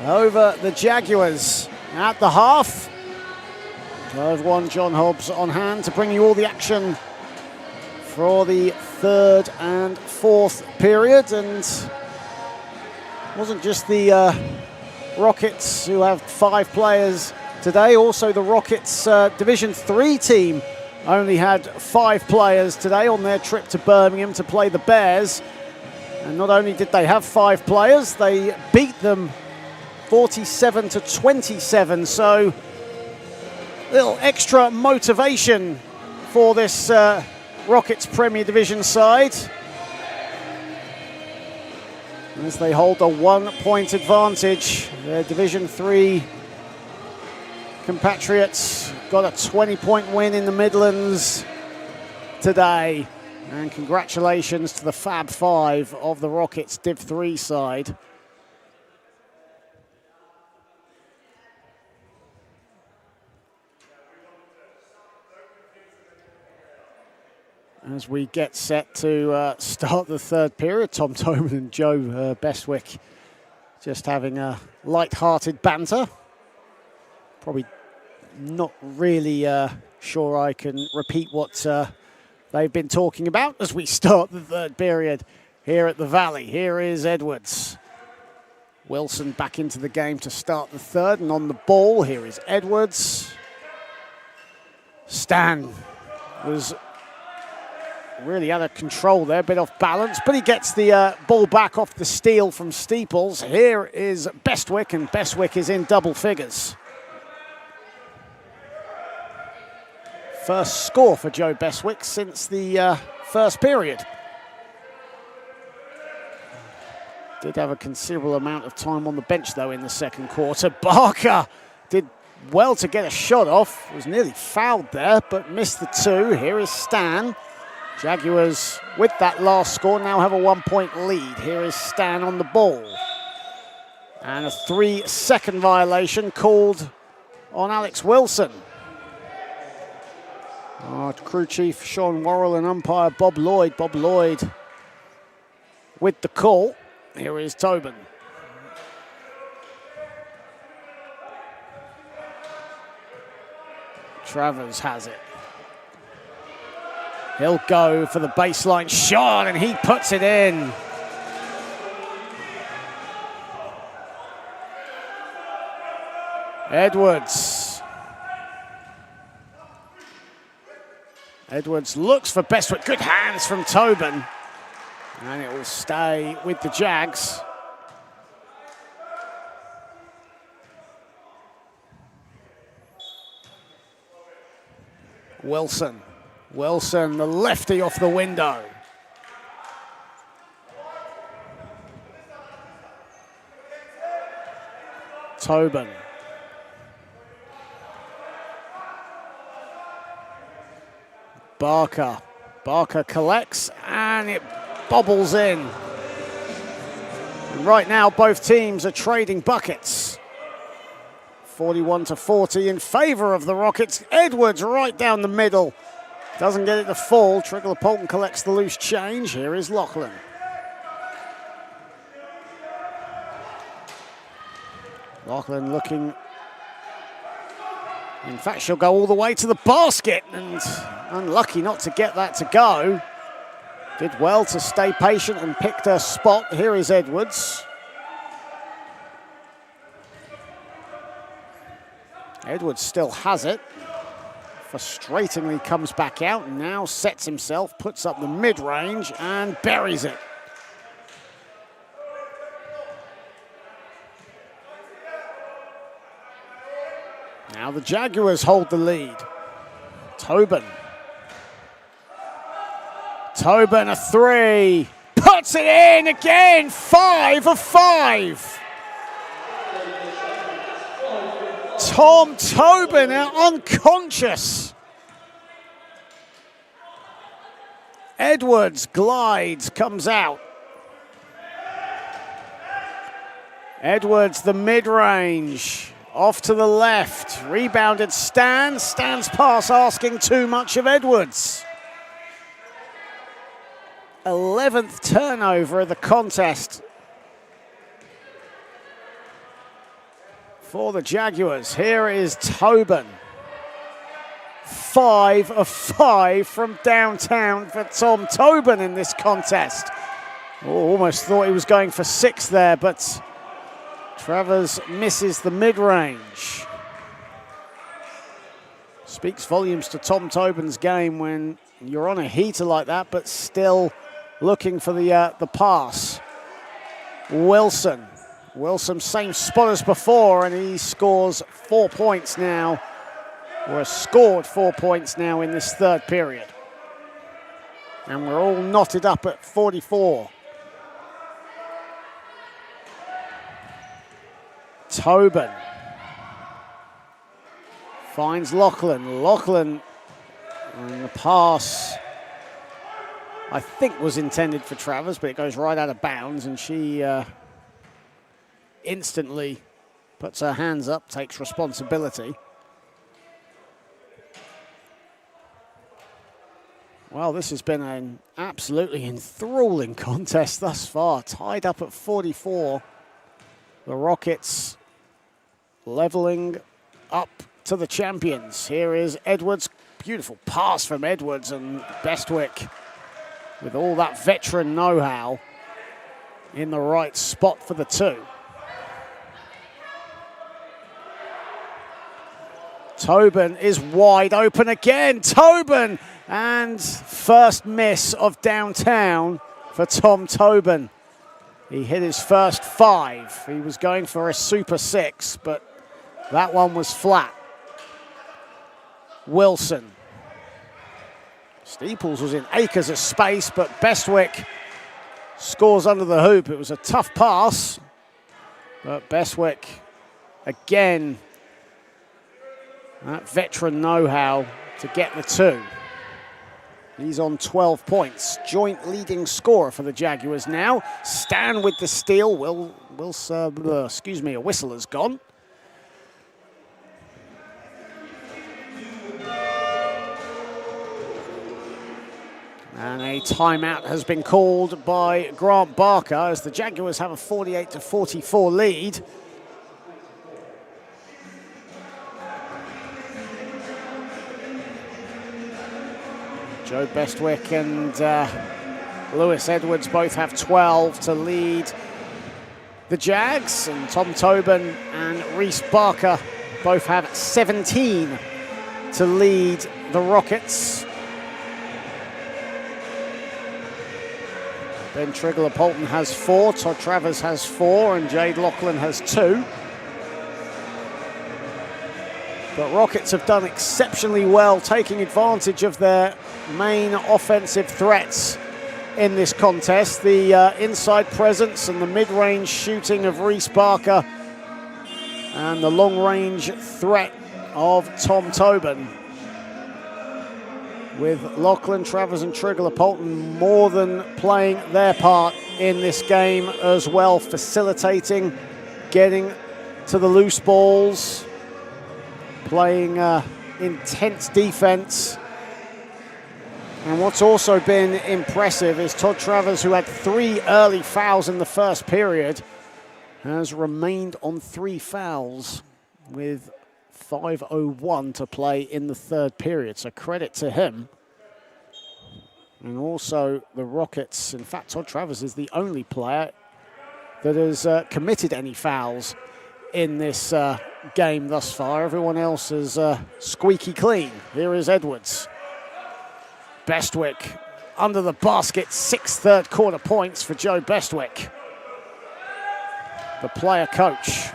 over the Jaguars at the half. Hello everyone, John Hobbs on hand to bring you all the action for the third and fourth period. And it wasn't just the Rockets who have 5 players today, also the Rockets Division 3 team only had 5 players today on their trip to Birmingham to play the Bears. And not only did they have 5 players, they beat them 47-27. So little extra motivation for this Rockets Premier Division side, as they hold a 1-point advantage. Their Division 3 compatriots got a 20-point win in the Midlands today. And congratulations to the Fab 5 of the Rockets Div 3 side. As we get set to start the third period, Tom Tobin and Joe Bestwick just having a light-hearted banter. Probably not really sure I can repeat what they've been talking about as we start the third period here at the Valley. Here is Edwards. Wilson back into the game to start the third, and on the ball, here is Edwards. Stan was really out of control there, a bit off balance, but he gets the ball back off the steal from Steeples. Here is Bestwick, and Bestwick is in double figures. First score for Joe Bestwick since the first period. Did have a considerable amount of time on the bench, though, in the second quarter. Barker did well to get a shot off. Was nearly fouled there, but missed the 2. Here is Stan. Jaguars, with that last score, now have a 1-point lead. Here is Stan on the ball. And a 3-second violation called on Alex Wilson. Crew chief Sean Worrell and umpire Bob Lloyd. Bob Lloyd with the call. Here is Tobin. Travers has it. He'll go for the baseline shot, and he puts it in. Edwards. Edwards looks for Bestwick. Good hands from Tobin. And it will stay with the Jags. Wilson. Wilson, the lefty off the window. Tobin. Barker. Barker collects, and it bobbles in. And right now, both teams are trading buckets. 41-40 in favor of the Rockets. Edwards right down the middle. Doesn't get it to fall. Trigler-Polton collects the loose change. Here is Lachlan. Lachlan looking. In fact, she'll go all the way to the basket, and unlucky not to get that to go. Did well to stay patient and picked her spot. Here is Edwards. Edwards still has it. Frustratingly comes back out, and now sets himself, puts up the mid-range and buries it. Now the Jaguars hold the lead. Tobin. Tobin, a 3. Puts it in again. 5 of 5. Tom Tobin unconscious. Edwards glides, comes out. Edwards, the mid-range. Off to the left. Rebounded Stan. Stan's pass asking too much of Edwards. 11th turnover of the contest for the Jaguars. Here is Tobin. 5 of 5 from downtown for Tom Tobin in this contest. Oh, almost thought he was going for 6 there, but Travers misses the mid-range. Speaks volumes to Tom Tobin's game when you're on a heater like that, but still looking for the pass. Wilson. Wilson, same spot as before, and he scores 4 points now, or has scored 4 points now in this third period. And we're all knotted up at 44. Tobin finds Lachlan. Lachlan, and the pass I think was intended for Travers, but it goes right out of bounds, and she instantly puts her hands up, takes responsibility. Well, this has been an absolutely enthralling contest thus far. Tied up at 44. The Rockets leveling up to the champions. Here is Edwards. Beautiful pass from Edwards, and Bestwick with all that veteran know-how in the right spot for the 2. Tobin is wide open again. Tobin, and first miss of downtown for Tom Tobin. He hit his first 5. He was going for a super 6, but that one was flat. Wilson. Steeples was in acres of space, but Bestwick scores under the hoop. It was a tough pass, but Bestwick again, that veteran know-how to get the 2. He's on 12 points. Joint leading scorer for the Jaguars now. Stan with the steal. A whistle has gone. And a timeout has been called by Grant Barker as the Jaguars have a 48-44 lead. Joe Bestwick and Lewis Edwards both have 12 to lead the Jags, and Tom Tobin and Reese Barker both have 17 to lead the Rockets. Ben Trigler-Polton has 4, Todd Travers has 4, and Jade Lachlan has 2. But Rockets have done exceptionally well, taking advantage of their main offensive threats in this contest. The inside presence and the mid-range shooting of Reese Barker, and the long-range threat of Tom Tobin. With Lachlan, Travers and Trigler-Polton more than playing their part in this game as well, facilitating, getting to the loose balls, playing intense defense. And what's also been impressive is Todd Travers, who had 3 early fouls in the first period, has remained on 3 fouls with 5:01 to play in the third period. So credit to him. And also the Rockets, in fact, Todd Travers is the only player that has committed any fouls in this game thus far. Everyone else is squeaky clean. Here is Edwards. Bestwick under the basket, 6 third quarter points for Joe Bestwick, the player coach.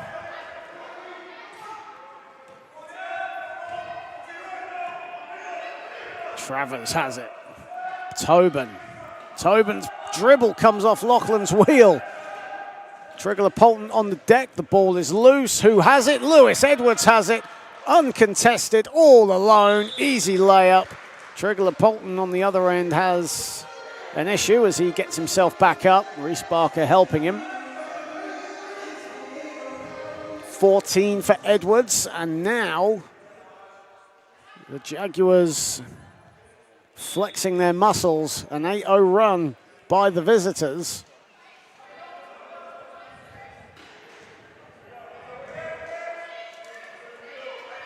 Travers has it. Tobin. Tobin's dribble comes off Lachlan's wheel. Trigler-Polton on the deck. The ball is loose. Who has it? Lewis Edwards has it. Uncontested, all alone. Easy layup. Trigler-Polton on the other end has an issue as he gets himself back up. Reese Barker helping him. 14 for Edwards, and now the Jaguars flexing their muscles. An 8-0 run by the visitors.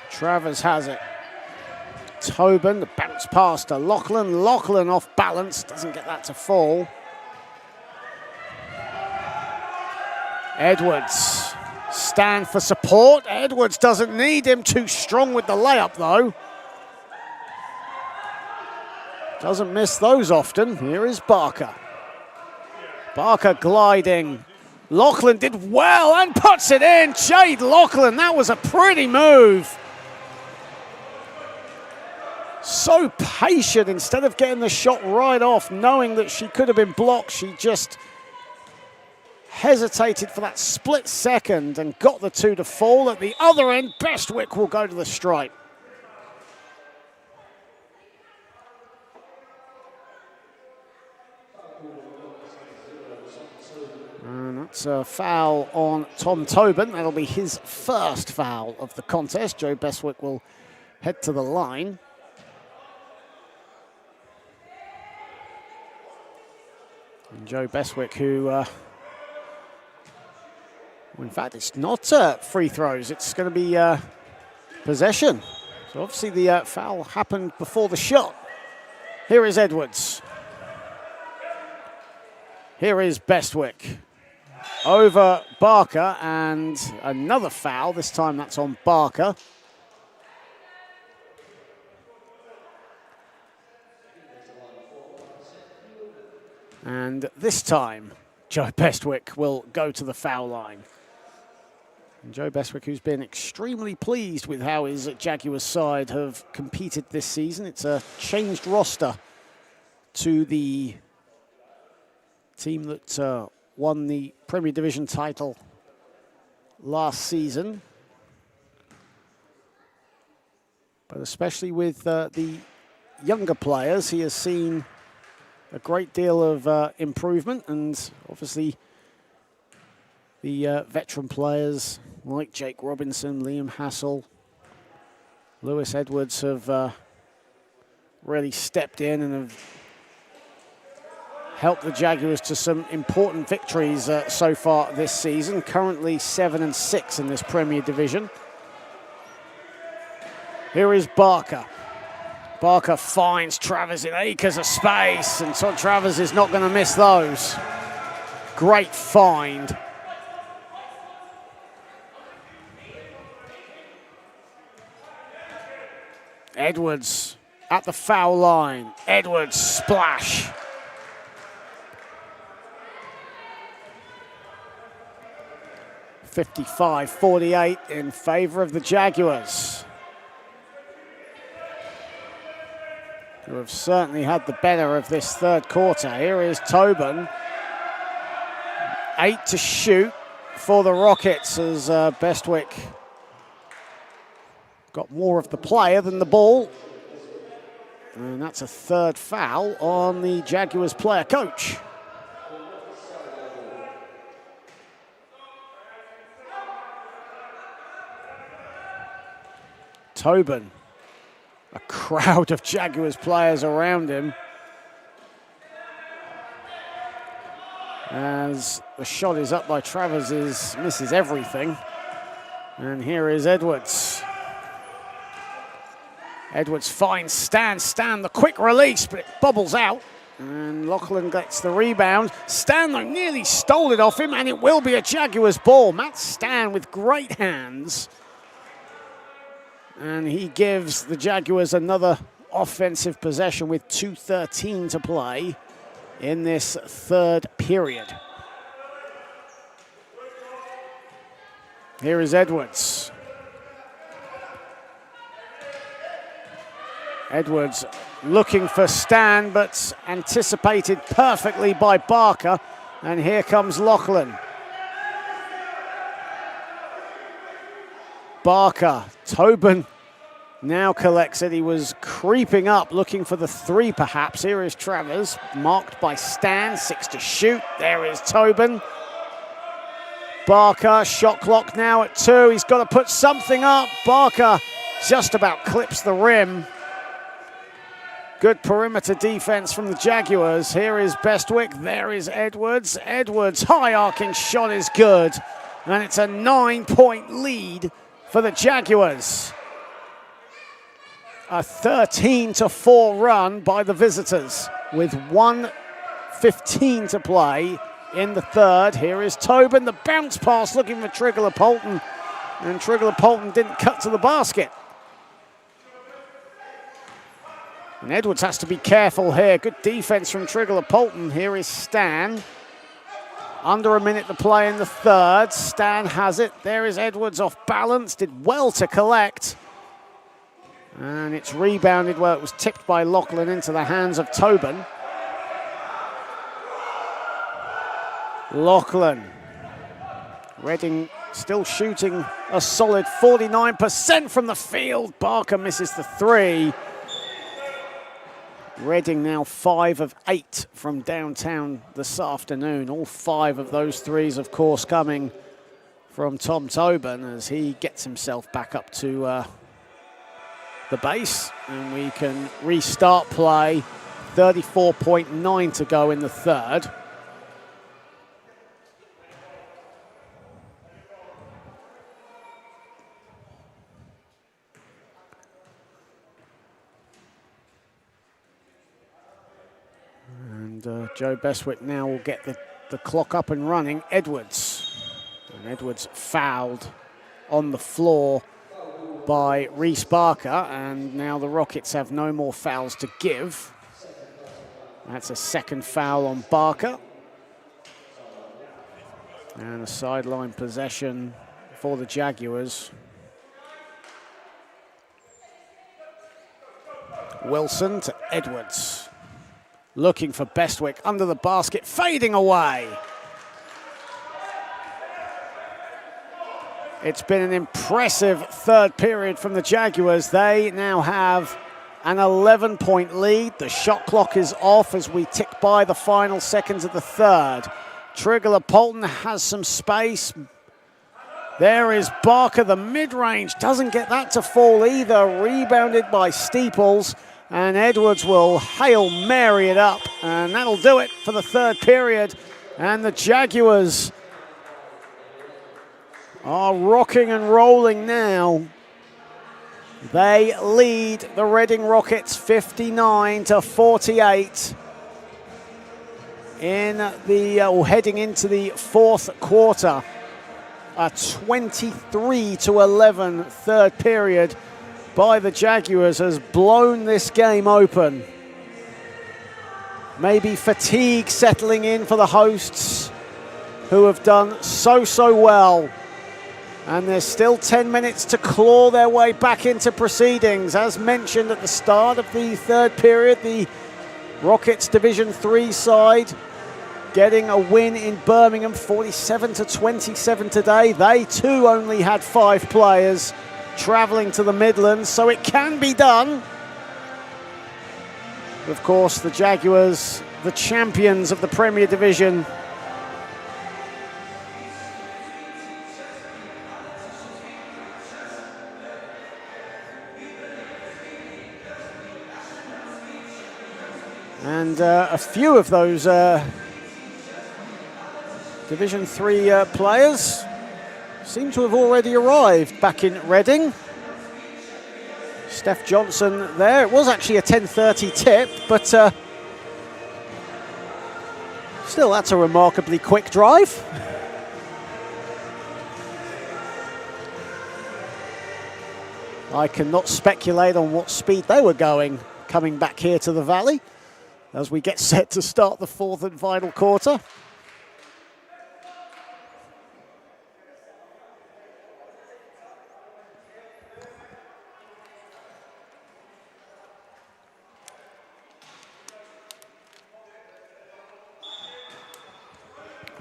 Travers has it. Tobin, the bounce pass to Lachlan. Lachlan off balance, doesn't get that to fall. Edwards, stand for support. Edwards doesn't need him, too strong with the layup though. Doesn't miss those often. Here is Barker. Barker gliding. Lachlan did well and puts it in. Jade Lachlan, that was a pretty move. So patient, instead of getting the shot right off, knowing that she could have been blocked, she just hesitated for that split second and got the two to fall. At the other end, Bestwick will go to the stripe. And that's a foul on Tom Tobin. That'll be his first foul of the contest. Joe Bestwick will head to the line. And Joe Bestwick, who, well, in fact, it's not free throws. It's going to be possession. So obviously the foul happened before the shot. Here is Edwards. Here is Bestwick. Over Barker, and another foul. This time that's on Barker. And this time, Joe Bestwick will go to the foul line. And Joe Bestwick, who's been extremely pleased with how his Jaguars side have competed this season. It's a changed roster to the team that won the Premier Division title last season. But especially with the younger players, he has seen a great deal of improvement, and obviously the veteran players like Jake Robinson, Liam Hassel, Lewis Edwards have really stepped in and have helped the Jaguars to some important victories so far this season. Currently 7-6 in this Premier Division. Here is Barker. Barker finds Travers in acres of space, and so Travers is not going to miss those. Great find. Edwards at the foul line. Edwards splash. (55-48) in favor of the Jaguars, who have certainly had the better of this third quarter. Here is Tobin. 8 to shoot for the Rockets as Bestwick got more of the player than the ball. And that's a third foul on the Jaguars player coach. Tobin. A crowd of Jaguars players around him as the shot is up by Travers, misses everything. And here is Edwards. Edwards finds Stan. Stan, the quick release, but it bobbles out. And Lachlan gets the rebound. Stan, though, nearly stole it off him, and it will be a Jaguars ball. Matt Stan with great hands. And he gives the Jaguars another offensive possession with 2:13 to play in this third period. Here is Edwards. Edwards looking for Stan, but anticipated perfectly by Barker. And here comes Lachlan. Barker, Tobin now collects it. He was creeping up, looking for the three perhaps. Here is Travers, marked by Stan, 6 to shoot. There is Tobin. Barker, shot clock now at 2. He's got to put something up. Barker just about clips the rim. Good perimeter defense from the Jaguars. Here is Bestwick, there is Edwards. Edwards' high arcing shot is good. And it's a 9-point lead for the Jaguars. A 13-4 run by the visitors with 1:15 to play in the third. Here is Tobin, the bounce pass looking for Trigler-Polton. And Trigler-Polton didn't cut to the basket. And Edwards has to be careful here. Good defense from Trigler-Polton. Here is Stan. Under a minute to play in the third. Stan has it. There is Edwards off balance. Did well to collect. And it's rebounded where it was tipped by Lachlan into the hands of Tobin. Lachlan. Reading still shooting a solid 49% from the field. Barker misses the 3. Reading now 5 of 8 from downtown this afternoon. All 5 of those threes, of course, coming from Tom Tobin as he gets himself back up to the base. And we can restart play. 34.9 to go in the third. Joe Bestwick now will get the clock up and running. Edwards. And Edwards fouled on the floor by Reese Barker. And now the Rockets have no more fouls to give. That's a second foul on Barker. And a sideline possession for the Jaguars. Wilson to Edwards. Looking for Bestwick under the basket, fading away. It's been an impressive third period from the Jaguars. They now have an 11-point lead. The shot clock is off as we tick by the final seconds of the third. Trigler-Polton has some space. There is Barker, the mid-range. Doesn't get that to fall either. Rebounded by Steeples. And Edwards will Hail Mary it up. And that'll do it for the third period. And the Jaguars are rocking and rolling now. They lead the Reading Rockets 59-48 in the heading into the fourth quarter. A 23-11 third period by the Jaguars has blown this game open. Maybe fatigue settling in for the hosts who have done so well. And there's still 10 minutes to claw their way back into proceedings. As mentioned at the start of the third period, the Rockets Division 3 side getting a win in Birmingham, 47-27 today. They too only had 5 players traveling to the Midlands, so it can be done. Of course, the Jaguars, the champions of the Premier Division. And a few of those Division 3 players seem to have already arrived back in Reading. Steph Johnson there. It was actually a 10:30 tip, but still, that's a remarkably quick drive. I cannot speculate on what speed they were going coming back here to the Valley as we get set to start the fourth and final quarter.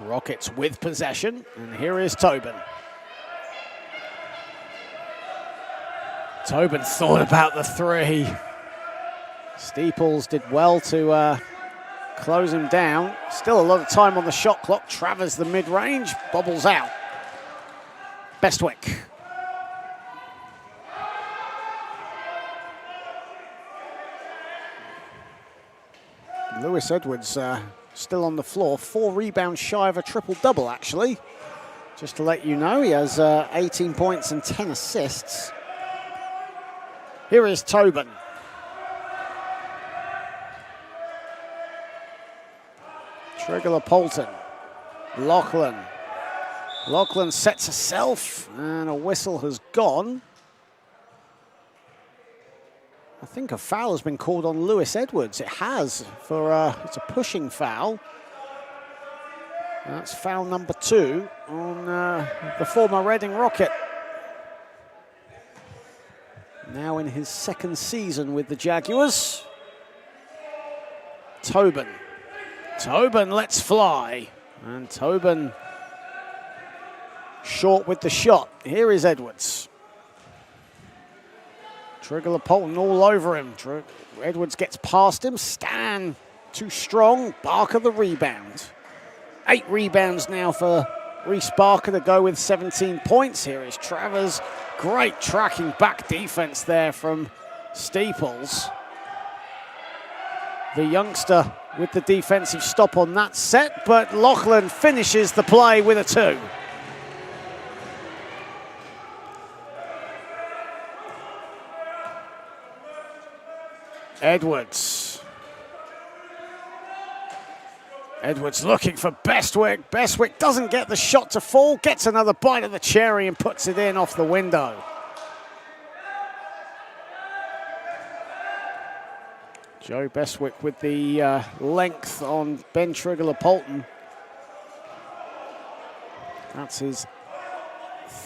Rockets with possession, and here is Tobin. Tobin thought about the 3. Steeples did well to close him down. Still a lot of time on the shot clock. Travers the mid-range, bobbles out. Bestwick. Lewis Edwards still on the floor, 4 rebounds shy of a triple-double, actually. Just to let you know, he has 18 points and 10 assists. Here is Tobin. Trigger-Polton. Lachlan. Lachlan sets herself, and a whistle has gone. I think a foul has been called on Lewis Edwards. It has, for it's a pushing foul. That's foul number 2 on the former Reading Rocket. Now in his 2nd season with the Jaguars. Tobin. Tobin lets fly. And Tobin short with the shot. Here is Edwards. Trigger-Polton all over him. Edwards gets past him. Stan too strong. Barker the rebound. 8 rebounds now for Reece Barker to go with 17 points. Here is Travers. Great tracking back defense there from Steeples. The youngster with the defensive stop on that set, but Lachlan finishes the play with a 2. Edwards. Edwards looking for Bestwick. Bestwick doesn't get the shot to fall, gets another bite of the cherry and puts it in off the window. Joe Bestwick with the length on Ben Trigger-Polton. That's his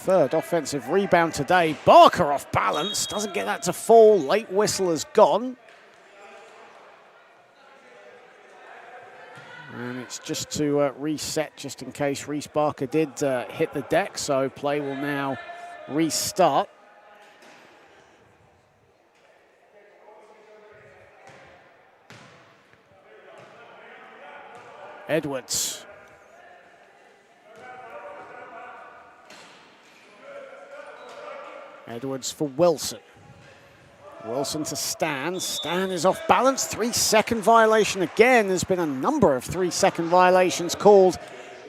3rd offensive rebound today. Barker off balance, doesn't get that to fall. Late whistle has gone. And it's just to reset, just in case Reece Barker did hit the deck, so play will now restart. Edwards. Edwards for Wilson. Wilson to Stan. Stan is off balance. 3-second violation again. There's been a number of 3-second violations called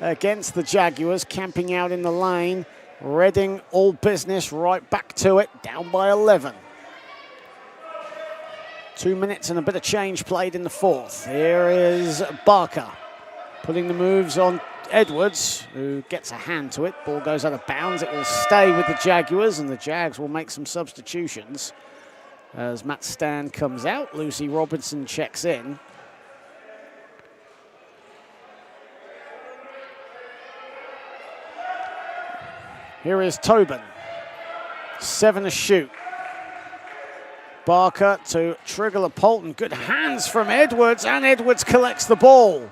against the Jaguars. Camping out in the lane. Reading all business, right back to it. Down by 11. 2 minutes and a bit of change played in the 4th. Here is Barker. Putting the moves on Edwards, who gets a hand to it. Ball goes out of bounds. It will stay with the Jaguars, and the Jags will make some substitutions. As Matt Stan comes out, Lucy Robinson checks in. Here is Tobin. 7 to shoot. Barker to Trigger-Polton. Good hands from Edwards, and Edwards collects the ball.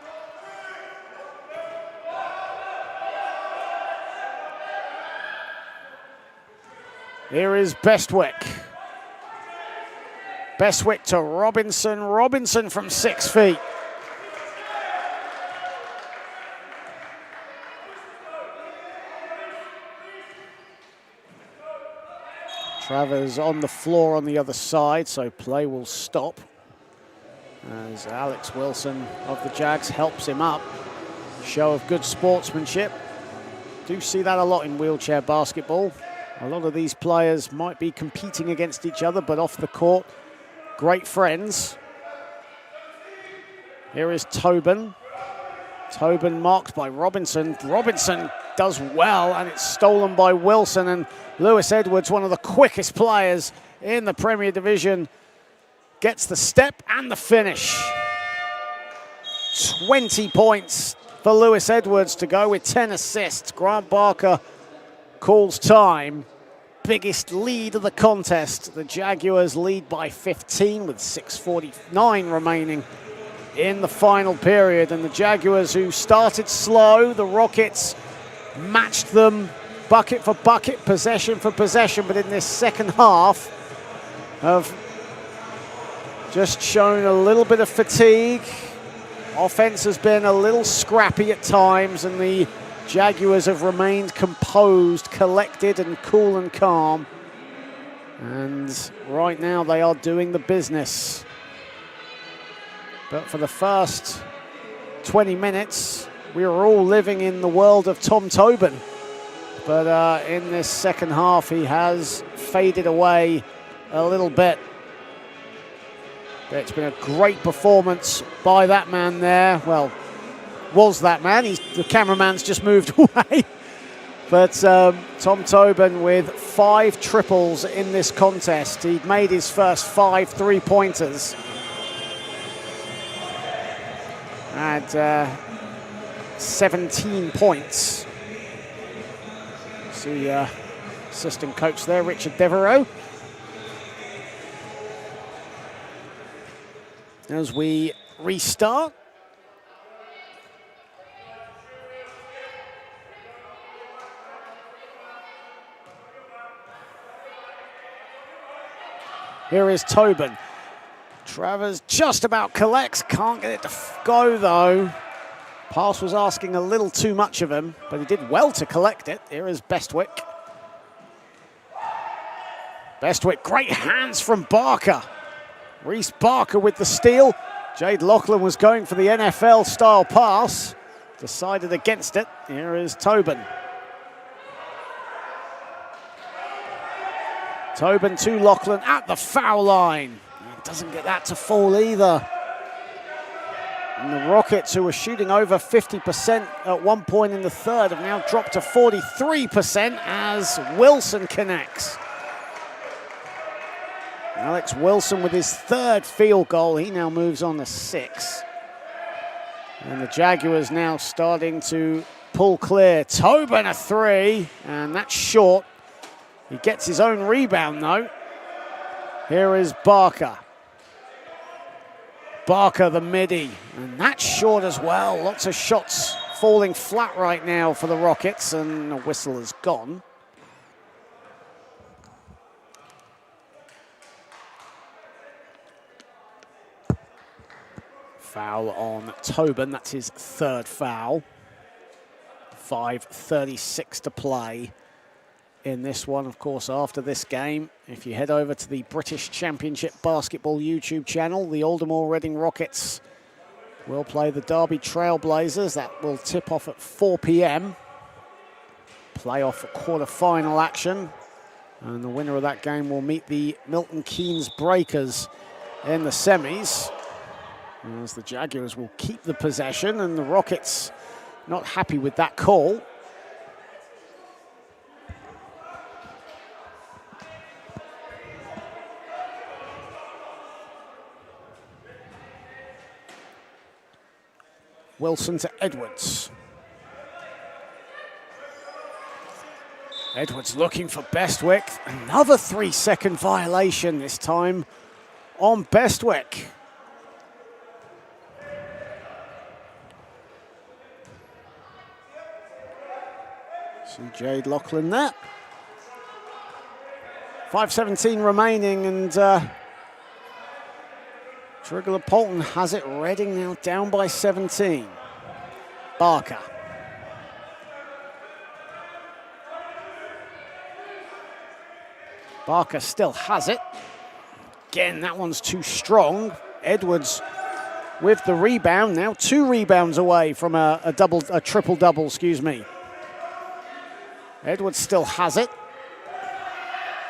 Here is Bestwick. Bestwick to Robinson. Robinson from 6 feet. Travers on the floor on the other side, so play will stop as Alex Wilson of the Jags helps him up. Show of good sportsmanship. Do see that a lot in wheelchair basketball. A lot of these players might be competing against each other, but off the court, great friends. Here is Tobin. Tobin marked by Robinson. Robinson does well, and it's stolen by Wilson. And Lewis Edwards, one of the quickest players in the Premier Division, gets the step and the finish. 20 points for Lewis Edwards to go with 10 assists. Grant Barker calls time. Biggest lead of the contest. The Jaguars lead by 15 with 6:49 remaining in the final period. And the Jaguars, who started slow, the Rockets matched them bucket for bucket, possession for possession, but in this second half have just shown a little bit of fatigue. Offense has been a little scrappy at times, and the Jaguars have remained composed, collected and cool and calm. And right now they are doing the business. But for the first 20 minutes, we were all living in the world of Tom Tobin. But in this second half, he has faded away a little bit. But it's been a great performance by that man there. Well, was that man. The cameraman's just moved away. But Tom Tobin with 5 triples in this contest. He'd made his first 5 3-pointers. Had 17 points. See assistant coach there, Richard Devereaux. As we restart. Here is Tobin. Travers just about collects, can't get it to go though. Pass was asking a little too much of him, but he did well to collect it. Here is Bestwick. Bestwick, great hands from Barker. Reese Barker with the steal. Jade Lachlan was going for the NFL style pass. Decided against it. Here is Tobin. Tobin to Lachlan at the foul line. Doesn't get that to fall either. And the Rockets, who were shooting over 50% at one point in the third, have now dropped to 43% as Wilson connects. Alex Wilson with his 3rd field goal. He now moves on to 6. And the Jaguars now starting to pull clear. Tobin a 3, and that's short. He gets his own rebound though. Here is Barker. Barker the midi, and that's short as well. Lots of shots falling flat right now for the Rockets, and the whistle is gone. Foul on Tobin, that's his 3rd foul. 5:36 to play in this one. Of course, after this game, if you head over to the British Championship Basketball YouTube channel, the Aldermore Reading Rockets will play the Derby Trailblazers. That will tip off at 4 p.m. Playoff quarter-final action. And the winner of that game will meet the Milton Keynes Breakers in the semis. As the Jaguars will keep the possession, and the Rockets not happy with that call. Wilson to Edwards. Edwards looking for Bestwick. Another 3-second violation, this time on Bestwick. See Jade Lachlan there. 5:17 remaining, and Trigler Polton has it. Reading now down by 17. Barker. Barker still has it. Again, that one's too strong. Edwards with the rebound. Now 2 rebounds away from a triple-double, excuse me. Edwards still has it.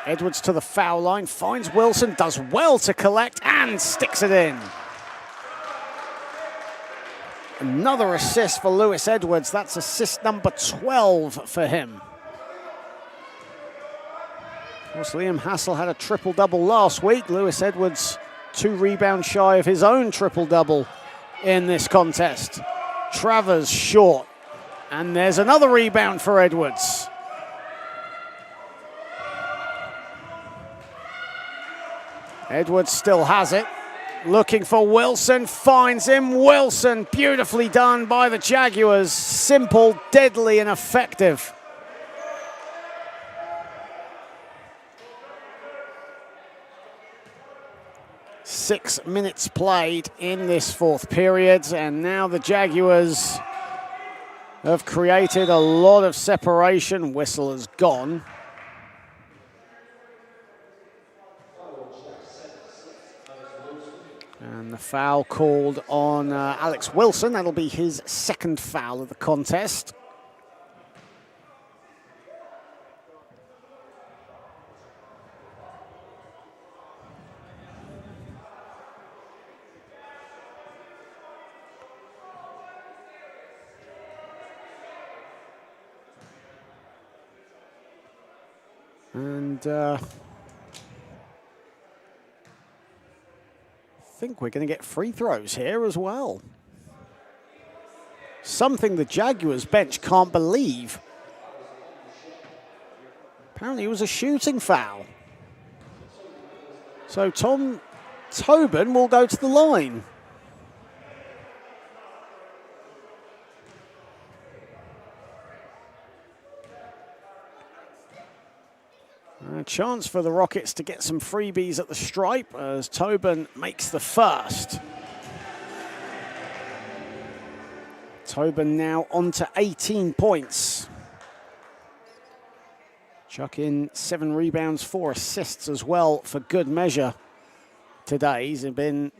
Edwards to the foul line, finds Wilson, does well to collect and sticks it in. Another assist for Lewis Edwards. That's assist number 12 for him. Of course, Liam Hassel had a triple-double last week. Lewis Edwards 2 rebounds shy of his own triple-double in this contest. Travers short, and there's another rebound for Edwards. Edwards still has it. Looking for Wilson, finds him. Wilson, beautifully done by the Jaguars. Simple, deadly, and effective. Six minutes played in this 4th period, and now the Jaguars have created a lot of separation. Whistle has gone. And the foul called on Alex Wilson. That'll be his second foul of the contest. And I think we're going to get free throws here as well. Something the Jaguars bench can't believe. Apparently it was a shooting foul. So Tom Tobin will go to the line. A chance for the Rockets to get some freebies at the stripe as Tobin makes the first. Tobin now on to 18 points. Chuck in 7 rebounds, 4 assists as well for good measure today. He's been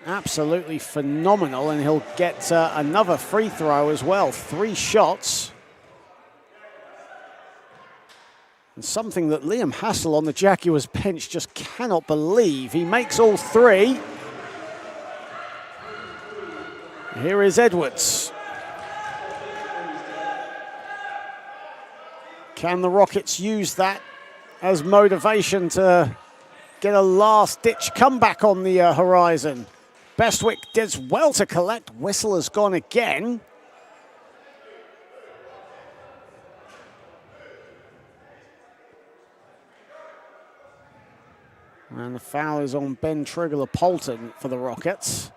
absolutely phenomenal, and he'll get another free throw as well. 3 shots. And something that Liam Hassel on the Jaguars bench just cannot believe. He makes all 3. Here is Edwards. Can the Rockets use that as motivation to get a last-ditch comeback on the horizon? Bestwick does well to collect. Whistle has gone again. And the foul is on Ben Trigler-Polton for the Rockets.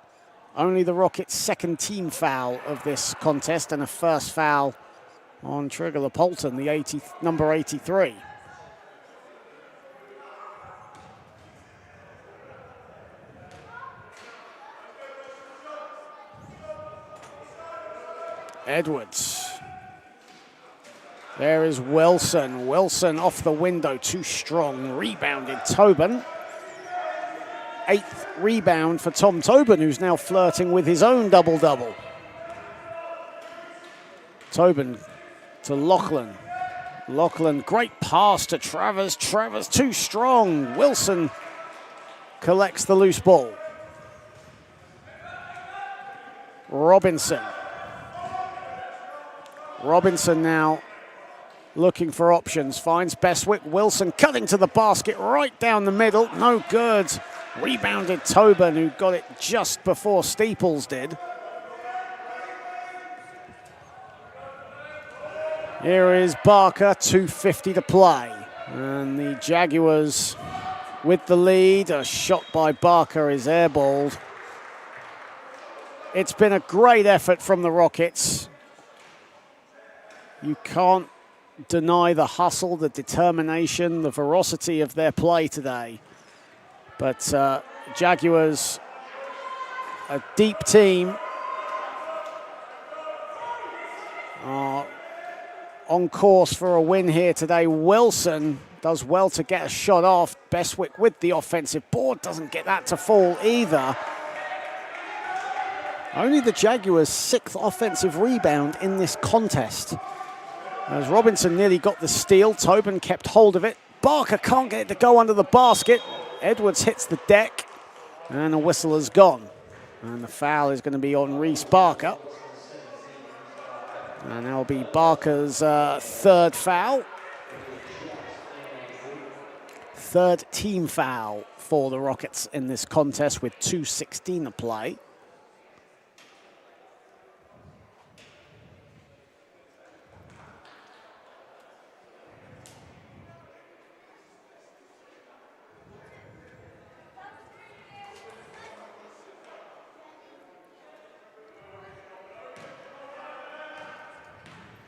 Only the Rockets' second team foul of this contest, and a first foul on Trigler-Polton, the number 83. Edwards. There is Wilson. Wilson off the window, too strong. Rebounded Tobin. 8th rebound for Tom Tobin, who's now flirting with his own double-double. Tobin to Lachlan. Lachlan, great pass to Travers. Travers too strong. Wilson collects the loose ball. Robinson. Robinson now looking for options. Finds Bestwick. Wilson cutting to the basket right down the middle. No good. Rebounded Tobin, who got it just before Steeples did. Here is Barker, 2:50 to play. And the Jaguars with the lead. A shot by Barker is airballed. It's been a great effort from the Rockets. You can't deny the hustle, the determination, the ferocity of their play today. But Jaguars, a deep team, are on course for a win here today. Wilson does well to get a shot off. Bestwick with the offensive board, doesn't get that to fall either. Only the Jaguars' 6th offensive rebound in this contest. As Robinson nearly got the steal, Tobin kept hold of it. Barker can't get it to go under the basket. Edwards hits the deck, and the whistle is gone. And the foul is going to be on Reese Barker. And that'll be Barker's 3rd foul. 3rd team foul for the Rockets in this contest with 2:16 to play.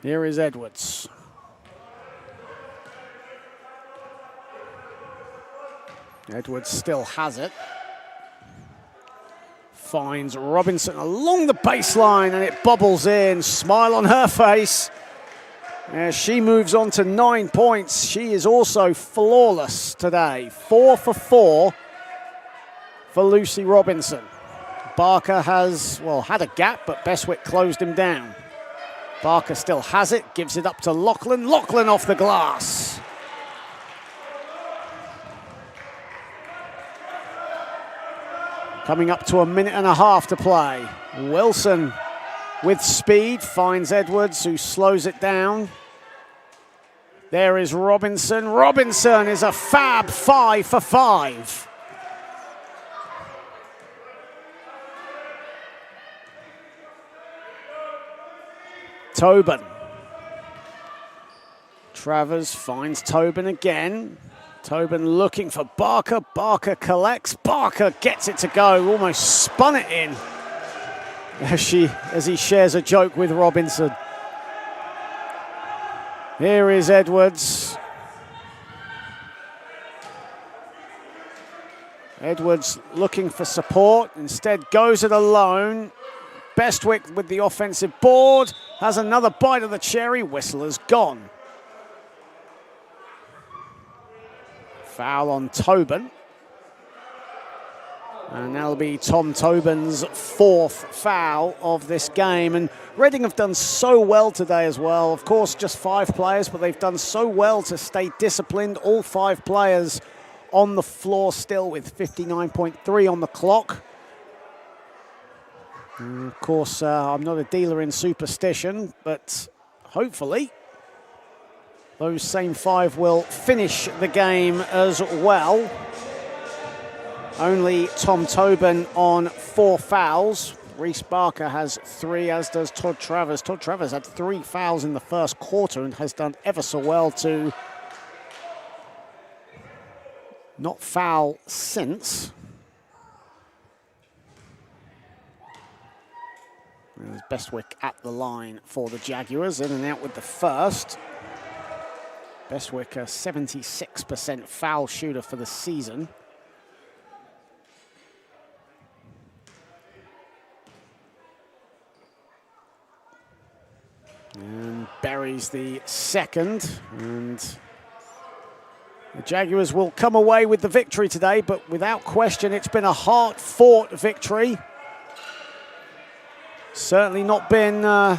Here is Edwards. Edwards still has it. finds Robinson along the baseline, and it bobbles in. Smile on her face as she moves on to 9 points. She is also flawless today. 4 for 4 for Lucy Robinson. Barker has, well, had a gap, but Bestwick closed him down. Barker still has it, gives it up to Lachlan. Lachlan off the glass. Coming up to a minute and a half to play. Wilson with speed finds Edwards, who slows it down. There is Robinson. Robinson is a fab 5 for 5. Tobin. Travers finds Tobin again. Tobin looking for Barker. Barker collects. Barker gets it to go. Almost spun it in as he shares a joke with Robinson. Here is Edwards. Edwards looking for support. Instead goes it alone. Bestwick with the offensive board. Has another bite of the cherry. Whistler's gone. Foul on Tobin. And that'll be Tom Tobin's 4th foul of this game. And Reading have done so well today as well. Of course, just 5 players, but they've done so well to stay disciplined. All 5 players on the floor still with 59.3 on the clock. And of course, I'm not a dealer in superstition, but hopefully those same 5 will finish the game as well. Only Tom Tobin on 4 fouls. Reese Barker has 3, as does Todd Travers. Todd Travers had 3 fouls in the first quarter and has done ever so well to not foul since. There's Bestwick at the line for the Jaguars, in and out with the first. Bestwick a 76% foul shooter for the season. And buries the second, and the Jaguars will come away with the victory today, but without question it's been a hard-fought victory. Certainly not been their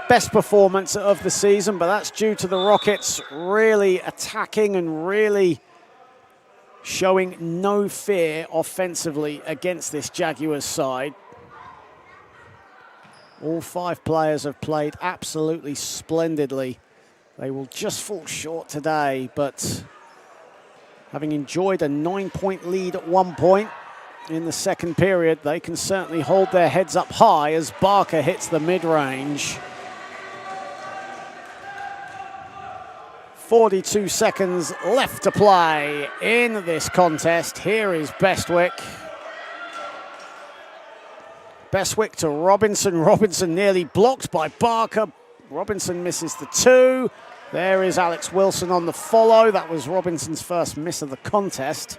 best performance of the season, but that's due to the Rockets really attacking and really showing no fear offensively against this Jaguars side. All 5 players have played absolutely splendidly. They will just fall short today, but having enjoyed a 9-point lead at one point in the second period, they can certainly hold their heads up high as Barker hits the mid-range. 42 seconds left to play in this contest. Here is Bestwick. Bestwick to Robinson. Robinson nearly blocked by Barker. Robinson misses the 2. There is Alex Wilson on the follow. That was Robinson's first miss of the contest.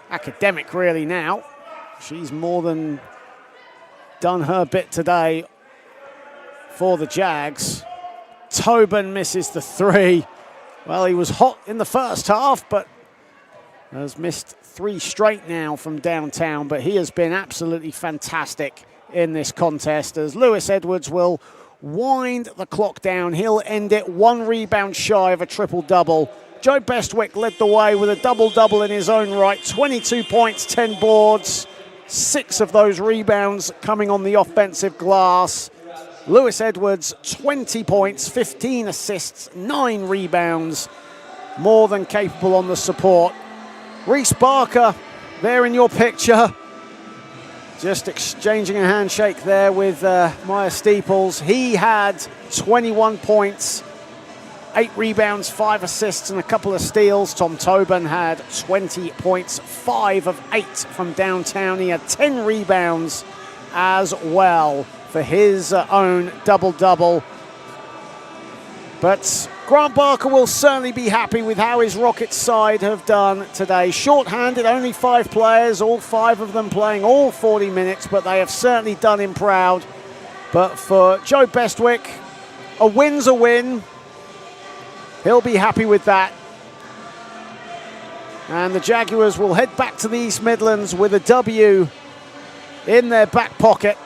Academic really now. She's more than done her bit today for the Jags. Tobin misses the 3. Well, he was hot in the first half, but has missed 3 straight now from downtown. But he has been absolutely fantastic in this contest as Lewis Edwards will wind the clock down. He'll end it 1 rebound shy of a triple-double. Joe Bestwick led the way with a double-double in his own right. 22 points, 10 boards, 6 of those rebounds coming on the offensive glass. Lewis Edwards, 20 points, 15 assists, 9 rebounds, more than capable on the support. Reese Barker, there in your picture, just exchanging a handshake there with Maya Steeples. He had 21 points, 8 rebounds, 5 assists, and a couple of steals. Tom Tobin had 20 points, 5 of 8 from downtown. He had 10 rebounds as well for his own double-double. But Grant Barker will certainly be happy with how his Rockets side have done today. Short-handed, only 5 players, all 5 of them playing all 40 minutes, but they have certainly done him proud. But for Joe Bestwick, a win's a win. He'll be happy with that. And the Jaguars will head back to the East Midlands with a W in their back pocket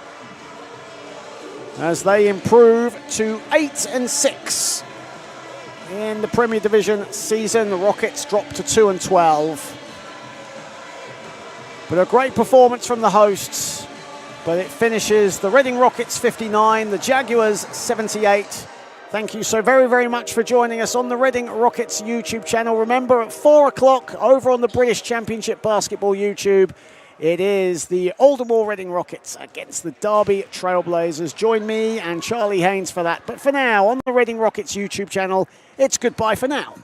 as they improve to 8-6 in the Premier Division season. The Rockets drop to 2-12. But a great performance from the hosts. But it finishes the Reading Rockets 59, the Jaguars 78. Thank you so very, very much for joining us on the Reading Rockets YouTube channel. Remember, at 4 o'clock over on the British Championship Basketball YouTube, it is the Aldermore Reading Rockets against the Derby Trailblazers. Join me and Charlie Haynes for that. But for now, on the Reading Rockets YouTube channel, it's goodbye for now.